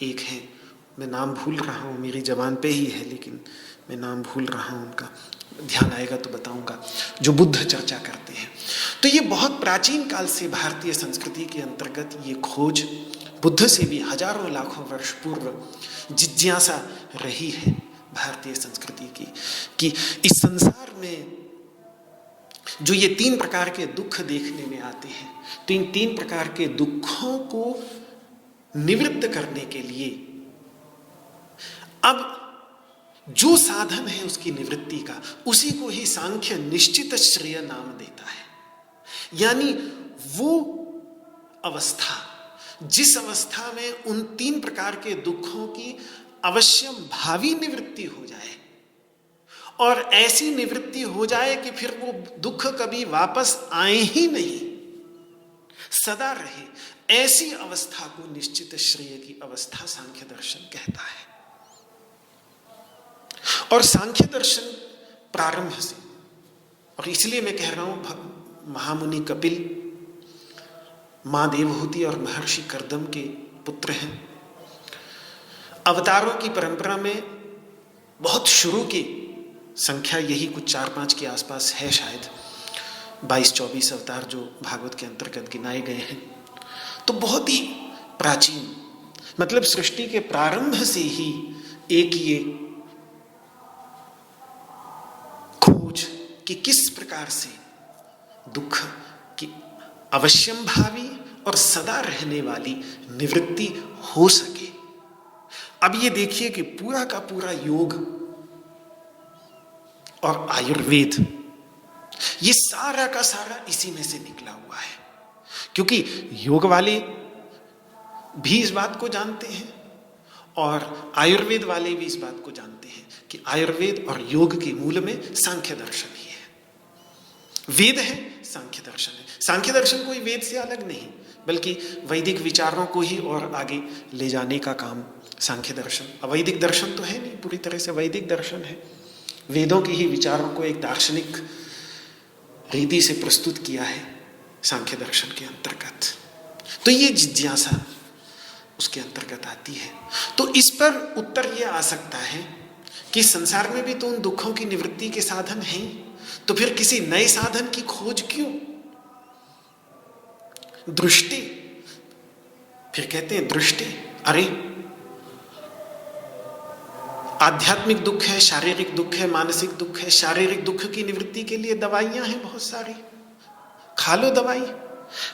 [SPEAKER 1] एक हैं। मैं नाम भूल रहा हूँ, मेरी जबान पे ही है लेकिन मैं नाम भूल रहा हूँ उनका, ध्यान आएगा तो बताऊंगा, जो बुद्ध चर्चा करते हैं। तो ये बहुत प्राचीन काल से भारतीय संस्कृति के अंतर्गत ये खोज बुद्ध से भी हजारों लाखों वर्ष पूर्व जिज्ञासा रही है भारतीय संस्कृति की, कि इस संसार में जो ये 3 प्रकार के दुख देखने में आते हैं, तो इन 3 प्रकार के दुखों को निवृत्त करने के लिए अब जो साधन है उसकी निवृत्ति का, उसी को ही सांख्य निश्चित श्रेय नाम देता है। यानी वो अवस्था, जिस अवस्था में उन 3 प्रकार के दुखों की अवश्यम भावी निवृत्ति हो जाए, और ऐसी निवृत्ति हो जाए कि फिर वो दुख कभी वापस आए ही नहीं, सदा रहे, ऐसी अवस्था को निश्चित श्रेय की अवस्था सांख्य दर्शन कहता है। और सांख्य दर्शन प्रारंभ से, और इसलिए मैं कह रहा हूं महामुनि कपिल मां देवहूति और महर्षि कर्दम के पुत्र हैं। अवतारों की परंपरा में बहुत शुरू की संख्या यही कुछ 4-5 के आसपास है, शायद 22-24 अवतार जो भागवत के अंतर्गत गिनाए गए हैं। तो बहुत ही प्राचीन, मतलब सृष्टि के प्रारंभ से ही एक ये खोज कि किस प्रकार से दुख की अवश्यम भावी और सदा रहने वाली निवृत्ति हो सके। अब ये देखिए कि पूरा का पूरा योग और आयुर्वेद, ये सारा का सारा इसी में से निकला हुआ है, क्योंकि योग वाले भी इस बात को जानते हैं और आयुर्वेद वाले भी इस बात को जानते हैं कि आयुर्वेद और योग के मूल में सांख्य दर्शन ही है। वेद है, सांख्य दर्शन है। सांख्य दर्शन कोई वेद से अलग नहीं, बल्कि वैदिक विचारों को ही और आगे ले जाने का काम सांख्य दर्शन। अवैदिक दर्शन तो है नहीं, पूरी तरह से वैदिक दर्शन है। वेदों के ही विचारों को एक दार्शनिक रीति से प्रस्तुत किया है सांख्य दर्शन के अंतर्गत। तो ये जिज्ञासा उसके अंतर्गत आती है। तो इस पर उत्तर ये आ सकता है कि संसार में भी तो उन दुखों की निवृत्ति के साधन हैं, तो फिर किसी नए साधन की खोज क्यों? दृष्टि, फिर कहते हैं दृष्टि, अरे आध्यात्मिक दुख है, शारीरिक दुख है, मानसिक दुख है। शारीरिक दुख की निवृत्ति के लिए दवाइयां हैं बहुत सारी, खा लो दवाई।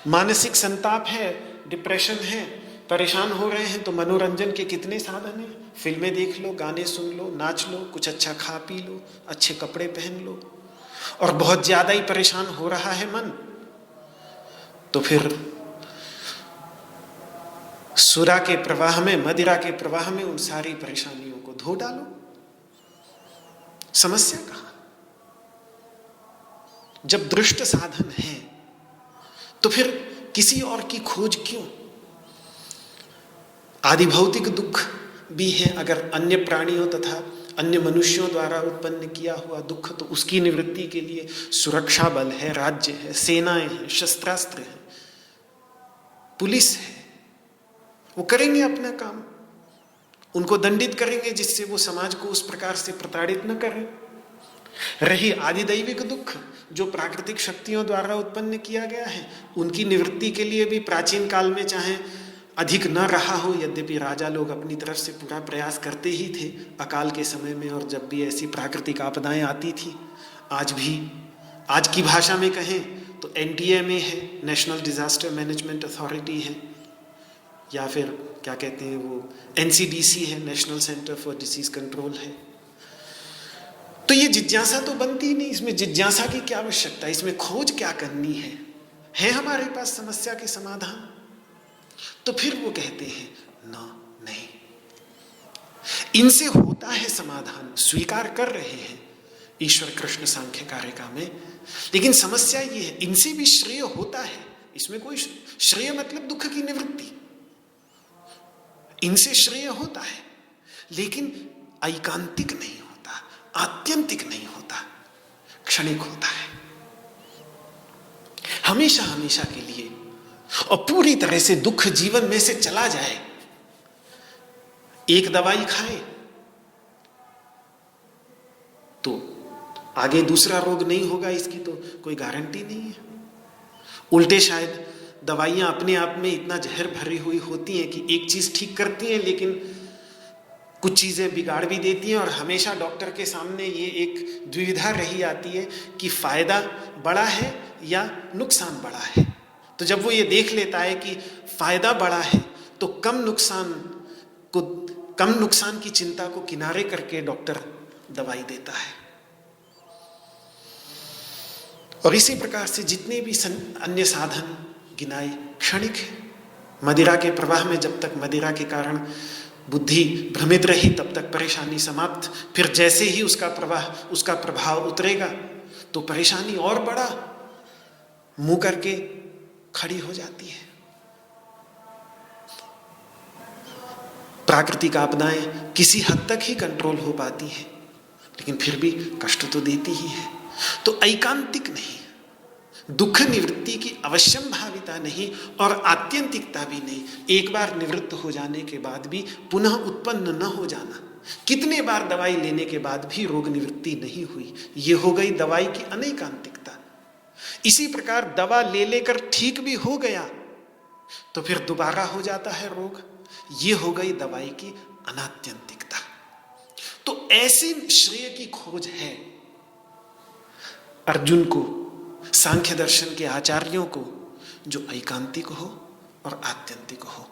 [SPEAKER 1] मानसिक संताप है, डिप्रेशन है, परेशान हो रहे हैं तो मनोरंजन के कितने साधन हैं। फिल्में देख लो, गाने सुन लो, नाच लो, कुछ अच्छा खा पी लो, अच्छे कपड़े पहन लो। और बहुत ज्यादा ही परेशान हो रहा है मन, तो फिर सुरा के प्रवाह में, मदिरा के प्रवाह में उन सारी परेशानियों को धो डालो। समस्या कहां? जब दृष्ट साधन है तो फिर किसी और की खोज क्यों? आदि भौतिक दुख भी है, अगर अन्य प्राणियों तथा अन्य मनुष्यों द्वारा उत्पन्न किया हुआ दुख, तो उसकी निवृत्ति के लिए सुरक्षा बल है, राज्य है, सेनाएं हैं, शस्त्रास्त्र है, पुलिस है, वो करेंगे अपना काम। उनको दंडित करेंगे जिससे वो समाज को उस प्रकार से प्रताड़ित न करें। रही आदिदैविक दुख जो प्राकृतिक शक्तियों द्वारा उत्पन्न किया गया है, उनकी निवृत्ति के लिए भी प्राचीन काल में चाहे अधिक न रहा हो, यद्यपि राजा लोग अपनी तरफ से पूरा प्रयास करते ही थे अकाल के समय में, और जब भी ऐसी प्राकृतिक आपदाएं आती थी। आज भी, आज की भाषा में कहें तो NDMA है, नेशनल डिजास्टर मैनेजमेंट अथॉरिटी है, या फिर क्या कहते हैं वो NCDC है, national centre for disease control है। तो ये जिज्ञासा तो बनती ही नहीं। इसमें जिज्ञासा की क्या आवश्यकता है? इसमें खोज क्या करनी है हमारे पास समस्या के समाधान? तो फिर वो कहते हैं ना, नहीं, इनसे होता है समाधान, स्वीकार कर रहे हैं ईश्वर कृष्ण सांख्य कारिका में। लेकिन समस्या ये है, इनसे भी श्रेय होता है। इसमें कोई श्रेय मतलब दुख की निवृत्ति, इनसे श्रेय होता है, लेकिन ऐकांतिक नहीं होता, आत्यंतिक नहीं होता, क्षणिक होता है, हमेशा हमेशा के लिए। और पूरी तरह से दुख जीवन में से चला जाए। एक दवाई खाए तो आगे दूसरा रोग नहीं होगा, इसकी तो कोई गारंटी नहीं है। उल्टे शायद दवाइयां अपने आप में इतना जहर भरी हुई होती हैं कि एक चीज ठीक करती हैं लेकिन कुछ चीजें बिगाड़ भी देती हैं। और हमेशा डॉक्टर के सामने ये एक द्विविधा रही आती है कि फायदा बड़ा है या नुकसान बड़ा है। तो जब वो ये देख लेता है कि फायदा बड़ा है तो कम नुकसान की चिंता को किनारे करके डॉक्टर दवाई देता है। और इसी प्रकार से जितने भी अन्य साधन गिनाए क्षणिक है। मदिरा के प्रवाह में जब तक मदिरा के कारण बुद्धि भ्रमित रही तब तक परेशानी समाप्त। फिर जैसे ही उसका प्रभाव उतरेगा तो परेशानी और बड़ा मुंह करके खड़ी हो जाती है। प्राकृतिक आपदाएं किसी हद तक ही कंट्रोल हो पाती हैं, लेकिन फिर भी कष्ट तो देती ही है। तो ऐकांतिक नहीं, दुख निवृत्ति की अवश्यम भाविता नहीं और आत्यंतिकता भी नहीं। एक बार निवृत्त हो जाने के बाद भी पुनः उत्पन्न न हो जाना। कितने बार दवाई लेने के बाद भी रोग निवृत्ति नहीं हुई, ये हो गई दवाई की अनैकांतिकता। इसी प्रकार दवा ले लेकर ठीक भी हो गया तो फिर दोबारा हो जाता है रोग, ये हो गई दवाई की अनात्यंतिकता। तो ऐसे श्रेय की खोज है अर्जुन को, सांख्य दर्शन के आचार्यों को, जो ऐकांतिक हो और आत्यंतिक हो।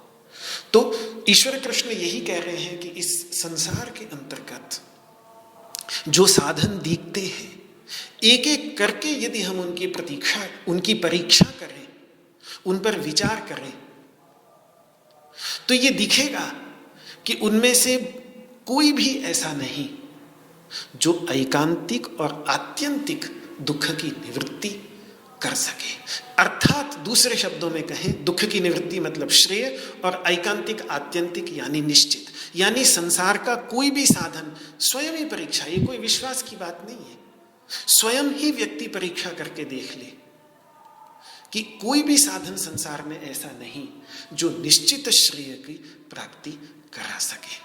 [SPEAKER 1] तो ईश्वर कृष्ण यही कह रहे हैं कि इस संसार के अंतर्गत जो साधन दिखते हैं, एक एक करके यदि हम उनकी परीक्षा करें, उन पर विचार करें, तो ये दिखेगा कि उनमें से कोई भी ऐसा नहीं जो ऐकांतिक और आत्यंतिक दुख की निवृत्ति कर सके। अर्थात दूसरे शब्दों में कहें, दुख की निवृत्ति मतलब श्रेय, और ऐकांतिक आत्यंतिक यानी निश्चित, यानी संसार का कोई भी साधन स्वयं ही परीक्षा, ये कोई विश्वास की बात नहीं है, स्वयं ही व्यक्ति परीक्षा करके देख ले कि कोई भी साधन संसार में ऐसा नहीं जो निश्चित श्रेय की प्राप्ति करा सके।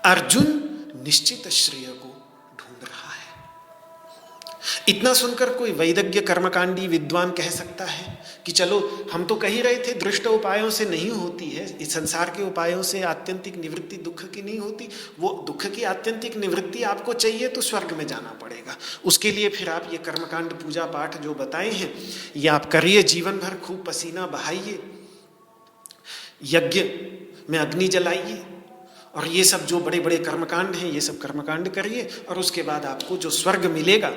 [SPEAKER 1] अर्जुन निश्चित श्रेय को ढूंढ रहा है। इतना सुनकर कोई वैदज्ञ कर्मकांडी विद्वान कह सकता है कि चलो हम तो कह ही रहे थे दृष्ट उपायों से नहीं होती है, इस संसार के उपायों से आत्यंतिक निवृत्ति दुख की नहीं होती। वो दुख की आत्यंतिक निवृत्ति आपको चाहिए तो स्वर्ग में जाना पड़ेगा, उसके लिए फिर आप ये कर्मकांड पूजा पाठ जो बताए हैं ये आप करिए, जीवन भर खूब पसीना बहाइए, यज्ञ में अग्नि जलाइए, और ये सब जो बड़े बड़े कर्मकांड हैं ये सब कर्मकांड करिए, और उसके बाद आपको जो स्वर्ग मिलेगा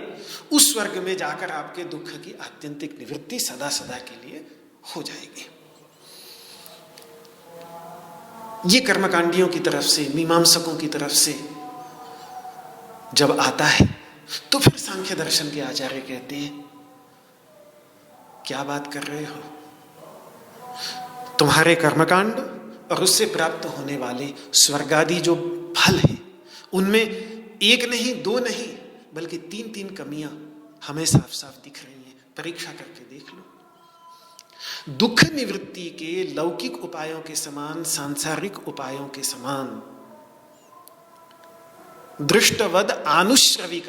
[SPEAKER 1] उस स्वर्ग में जाकर आपके दुख की आत्यंतिक निवृत्ति सदा सदा के लिए हो जाएगी। ये कर्मकांडियों की तरफ से, मीमांसकों की तरफ से जब आता है तो फिर सांख्य दर्शन के आचार्य कहते हैं क्या बात कर रहे हो, तुम्हारे कर्मकांड और उससे प्राप्त होने वाले स्वर्गादि जो फल हैं उनमें एक नहीं, दो नहीं, बल्कि तीन तीन कमियां हमें साफ साफ दिख रही हैं, परीक्षा करके देख लो। दुख निवृत्ति के लौकिक उपायों के समान, सांसारिक उपायों के समान दृष्टवद आनुश्रविक,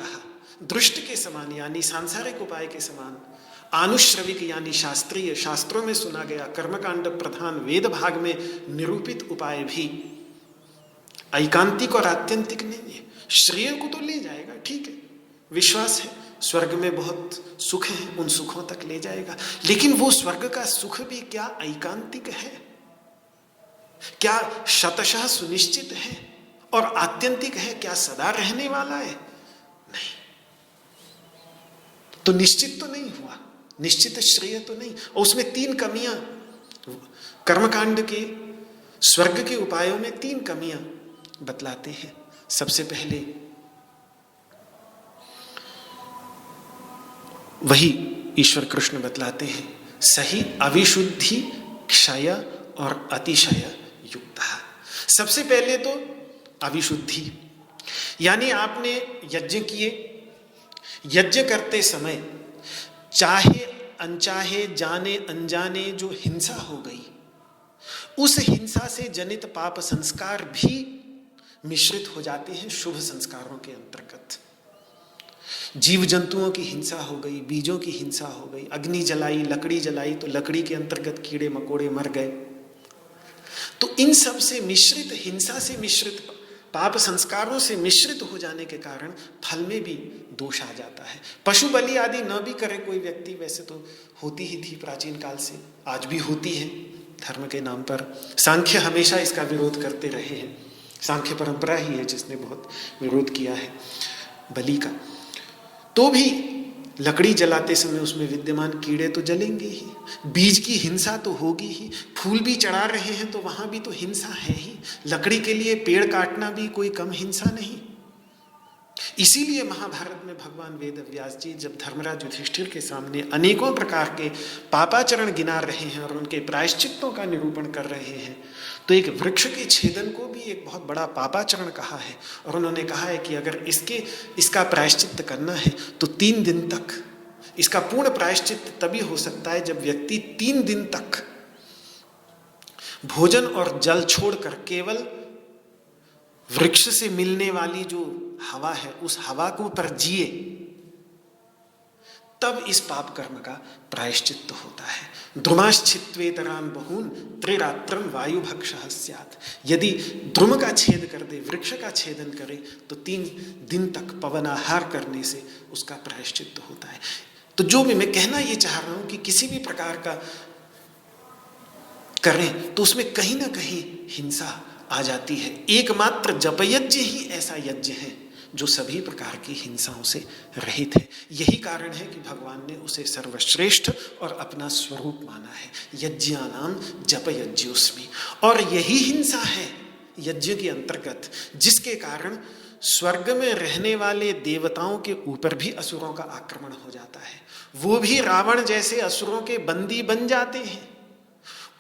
[SPEAKER 1] दृष्ट के समान यानी सांसारिक उपाय के समान, आनुश्रविक यानी शास्त्रीय, शास्त्रों में सुना गया कर्मकांड प्रधान वेद भाग में निरूपित उपाय भी ऐकांतिक और आत्यंतिक नहीं है। श्रेय को तो ले जाएगा, ठीक है, विश्वास है स्वर्ग में बहुत सुख है, उन सुखों तक ले जाएगा, लेकिन वो स्वर्ग का सुख भी क्या ऐकांतिक है, क्या शतशः सुनिश्चित है और आत्यंतिक है, क्या सदा रहने वाला है? नहीं, तो निश्चित तो नहीं हुआ, निश्चित श्रेय तो नहीं। और उसमें तीन कमियां, कर्मकांड के स्वर्ग के उपायों में तीन कमियां बतलाते हैं। सबसे पहले वही ईश्वर कृष्ण बतलाते हैं, सही अविशुद्धि क्षय और अतिशय युक्त। सबसे पहले तो अविशुद्धि, यानी आपने यज्ञ किए, यज्ञ करते समय चाहे अनचाहे, जाने अनजाने जो हिंसा हो गई, उस हिंसा से जनित पाप संस्कार भी मिश्रित हो जाते हैं शुभ संस्कारों के अंतर्गत। जीव जंतुओं की हिंसा हो गई, बीजों की हिंसा हो गई, अग्नि जलाई, लकड़ी जलाई तो लकड़ी के अंतर्गत कीड़े मकोड़े मर गए। तो इन सब से मिश्रित, हिंसा से मिश्रित, पाप संस्कारों से मिश्रित हो जाने के कारण फल में भी दोष आ जाता है। पशु बलि आदि न भी करे कोई व्यक्ति, वैसे तो होती ही थी प्राचीन काल से, आज भी होती है धर्म के नाम पर। सांख्य हमेशा इसका विरोध करते रहे हैं, सांख्य परंपरा ही है जिसने बहुत विरोध किया है बलि का। तो भी लकड़ी जलाते समय उसमें विद्यमान कीड़े तो जलेंगे ही, बीज की हिंसा तो होगी ही, फूल भी चढ़ा रहे हैं तो वहां भी तो हिंसा है ही, लकड़ी के लिए पेड़ काटना भी कोई कम हिंसा नहीं। इसीलिए महाभारत में भगवान वेद व्यास जी जब धर्मराज युधिष्ठिर के सामने अनेकों प्रकार के पापाचरण गिना रहे हैं और उनके प्रायश्चित्तों का निरूपण कर रहे हैं, तो एक वृक्ष के छेदन को भी एक बहुत बड़ा पापाचरण कहा है। और उन्होंने कहा है कि अगर इसका प्रायश्चित्त करना है तो 3 दिन तक, इसका पूर्ण प्रायश्चित्त तभी हो सकता है जब व्यक्ति 3 दिन तक भोजन और जल छोड़कर केवल वृक्ष से मिलने वाली जो हवा है उस हवा को पर जिए, तब इस पाप कर्म का प्रायश्चित्त होता है। द्रुमाश्चित्वेतरान बहून त्रिरात्रम वायु भक्षः स्यात्, यदि द्रुम का छेद कर दे, वृक्ष का छेदन करे तो 3 दिन तक पवनाहार करने से उसका प्रायश्चित्त होता है। तो जो भी मैं कहना ये चाह रहा हूं कि किसी भी प्रकार का करें तो उसमें कहीं ना कहीं हिंसा आ जाती है। एकमात्र जपयज्ञ ही ऐसा यज्ञ है जो सभी प्रकार की हिंसाओं से रहित है। यही कारण है कि भगवान ने उसे सर्वश्रेष्ठ और अपना स्वरूप माना है, यज्ञानाम जपयज्ञोस्मि। और यही हिंसा है यज्ञ के अंतर्गत जिसके कारण स्वर्ग में रहने वाले देवताओं के ऊपर भी असुरों का आक्रमण हो जाता है। वो भी रावण जैसे असुरों के बंदी बन जाते हैं।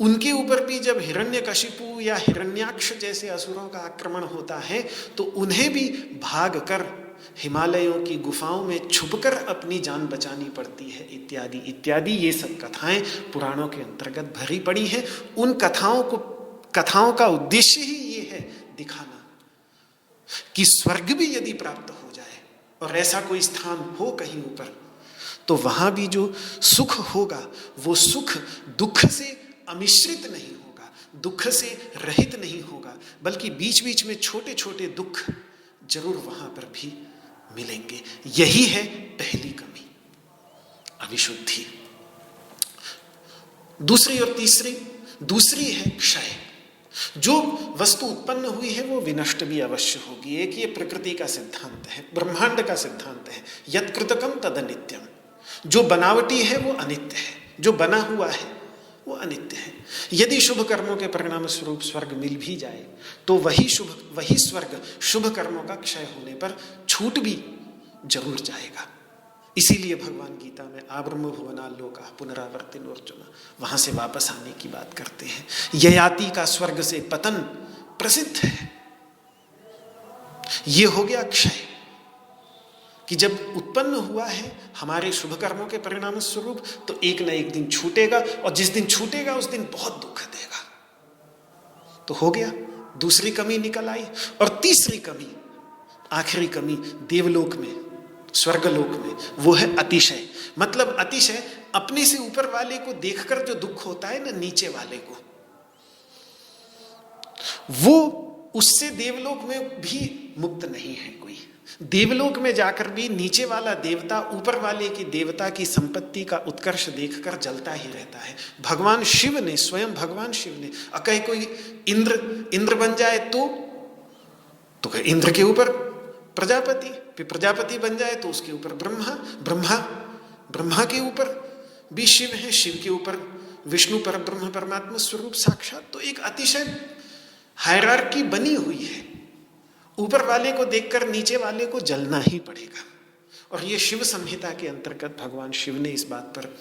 [SPEAKER 1] उनके ऊपर भी जब हिरण्यकशिपु या हिरण्याक्ष जैसे असुरों का आक्रमण होता है तो उन्हें भी भाग कर हिमालयों की गुफाओं में छुपकर अपनी जान बचानी पड़ती है, इत्यादि इत्यादि। ये सब कथाएं पुराणों के अंतर्गत भरी पड़ी हैं। उन कथाओं का उद्देश्य ही ये है दिखाना कि स्वर्ग भी यदि प्राप्त हो जाए और ऐसा कोई स्थान हो कहीं ऊपर, तो वहां भी जो सुख होगा वो सुख दुख से अमिश्रित नहीं होगा, दुख से रहित नहीं होगा, बल्कि बीच बीच में छोटे छोटे दुख जरूर वहां पर भी मिलेंगे। यही है पहली कमी, अविशुद्धि। दूसरी और तीसरी, दूसरी है क्षय। जो वस्तु उत्पन्न हुई है वो विनष्ट भी अवश्य होगी। एक ये प्रकृति का सिद्धांत है, ब्रह्मांड का सिद्धांत है, यत् कृतकम तद अनित्यम। जो बनावटी है वो अनित्य है, जो बना हुआ है वो अनित्य है। यदि शुभ कर्मों के परिणाम स्वरूप स्वर्ग मिल भी जाए तो वही स्वर्ग शुभ कर्मों का क्षय होने पर छूट भी जरूर जाएगा। इसीलिए भगवान गीता में आब्रह्म भुवना लोका पुनरावर्तिनो अर्जुन, वहां से वापस आने की बात करते हैं। ययाति का स्वर्ग से पतन प्रसिद्ध है। ये हो गया क्षय, कि जब उत्पन्न हुआ है हमारे शुभ कर्मों के परिणाम स्वरूप तो एक न एक दिन छूटेगा, और जिस दिन छूटेगा उस दिन बहुत दुख देगा। तो हो गया, दूसरी कमी निकल आई। और तीसरी कमी, आखिरी कमी देवलोक में, स्वर्गलोक में, वो है अतिशय। मतलब अतिशय, अपने से ऊपर वाले को देखकर जो दुख होता है ना नीचे वाले को, वो उससे देवलोक में भी मुक्त नहीं है कोई। देवलोक में जाकर भी नीचे वाला देवता ऊपर वाले की देवता की संपत्ति का उत्कर्ष देखकर जलता ही रहता है। भगवान शिव ने, स्वयं भगवान शिव ने, अकय कोई इंद्र बन जाए तो इंद्र के ऊपर प्रजापति, फिर प्रजापति बन जाए तो उसके ऊपर ब्रह्मा के ऊपर भी शिव है, शिव के ऊपर विष्णु पर ब्रह्म परमात्मा स्वरूप साक्षात। तो एक अतिशय हायरार्की बनी हुई है। ऊपर वाले को देखकर नीचे वाले को जलना ही पड़ेगा। और ये शिव संहिता के अंतर्गत भगवान शिव ने इस बात पर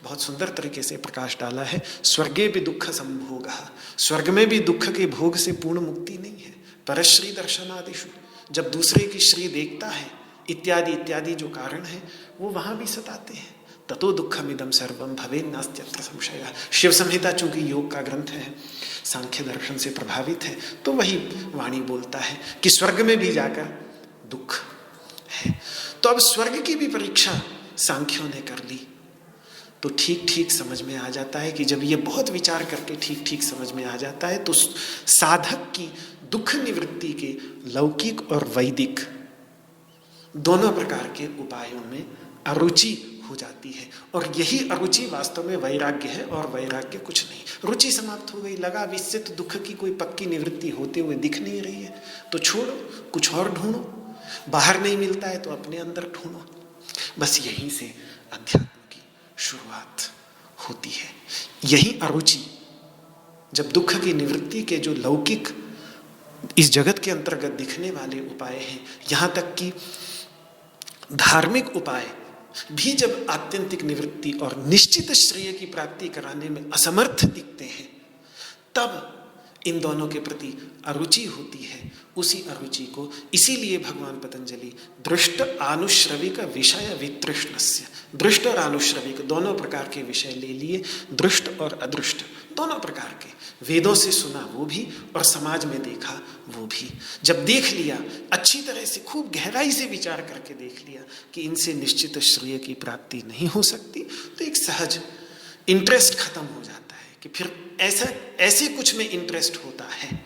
[SPEAKER 1] बहुत सुंदर तरीके से प्रकाश डाला है। स्वर्गे भी दुख संभोगः, स्वर्ग में भी दुख के भोग से पूर्ण मुक्ति नहीं है। परश्री दर्शनादिषु, जब दूसरे की श्री देखता है, इत्यादि इत्यादि जो कारण है वो वहां भी सताते हैं। ततो दुःखमिदं सर्वं भवेन्नास्त्यत्र संशयः। शिव संहिता चूंकि योग का ग्रंथ है, सांख्य दर्शन से प्रभावित है, तो वही वाणी बोलता है कि स्वर्ग में भी जाकर दुख है। तो अब स्वर्ग की भी परीक्षा सांख्यों ने कर ली तो ठीक ठीक समझ में आ जाता है कि जब ये बहुत विचार करके ठीक ठीक समझ में आ जाता है तो साधक की दुख निवृत्ति के लौकिक और वैदिक दोनों प्रकार के उपायों में अरुचि हो जाती है। और यही अरुचि वास्तव में वैराग्य है, और वैराग्य कुछ नहीं। रुचि समाप्त हो गई, लगा विश्चित दुख की कोई पक्की निवृत्ति होते हुए दिख नहीं रही है तो छोड़ो, कुछ और ढूंढो। बाहर नहीं मिलता है तो अपने अंदर ढूंढो। बस यहीं से अध्यात्म की शुरुआत होती है। यही अरुचि, जब दुख की निवृत्ति के जो लौकिक इस जगत के अंतर्गत दिखने वाले उपाय हैं, यहाँ तक कि धार्मिक उपाय भी जब आत्यंतिक निवृत्ति और निश्चित श्रेय की प्राप्ति कराने में असमर्थ दिखते हैं, तब इन दोनों के प्रति अरुचि होती है। उसी अरुचि को इसीलिए भगवान पतंजलि दृष्ट आनुश्रविक विषय वितृष्णस्य, दृष्ट और आनुश्रविक दोनों प्रकार के विषय ले लिए, दृष्ट और अदृष्ट दोनों प्रकार के, वेदों से सुना वो भी और समाज में देखा वो भी। जब देख लिया, अच्छी तरह से खूब गहराई से विचार करके देख लिया कि इनसे निश्चित श्रेय की प्राप्ति नहीं हो सकती, तो एक सहज इंटरेस्ट खत्म हो जाता है कि फिर ऐसे कुछ में इंटरेस्ट होता है,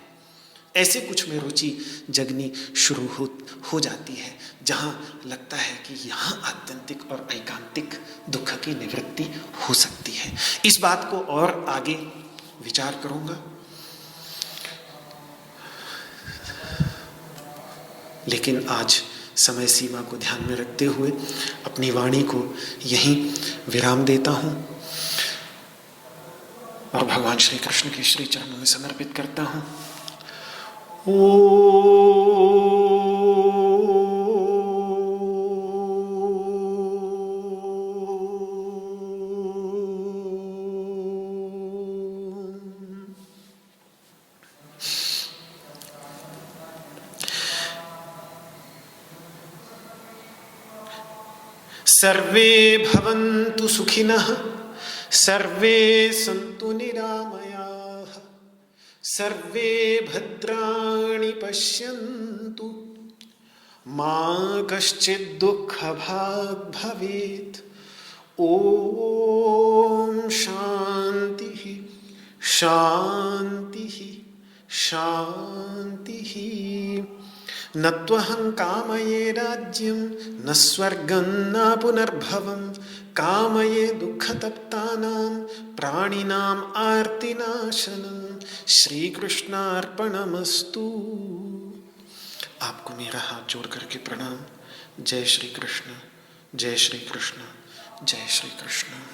[SPEAKER 1] ऐसे कुछ में रुचि जगनी शुरू हो जाती है, जहाँ लगता है कि यहाँ आत्यंतिक और ऐकांतिक दुख की निवृत्ति हो सकती है। इस बात को और आगे विचार करूँगा, लेकिन आज समय सीमा को ध्यान में रखते हुए अपनी वाणी को यहीं विराम देता हूँ और भगवान श्री कृष्ण के श्री चरणों में समर्पित करता हूँ। ओ सर्वे भवन्तु सुखिनः, सर्वे सन्तु निरामयाः, सर्वे भद्राणि पश्यन्तु, मा कश्चित् दुःखभाग् भवेत्। ॐ शान्तिः शान्तिः शान्तिः। न त्वहं कामये राज्यं न स्वर्गं न पुनर्भवं, कामये दुःखतप्तानां प्राणिनाम् आर्तिनाशनं। श्रीकृष्णार्पणमस्तु। आपको मेरा हाथ जोड़ करके प्रणाम। जय श्री कृष्ण, जय श्री कृष्ण, जय श्री कृष्ण।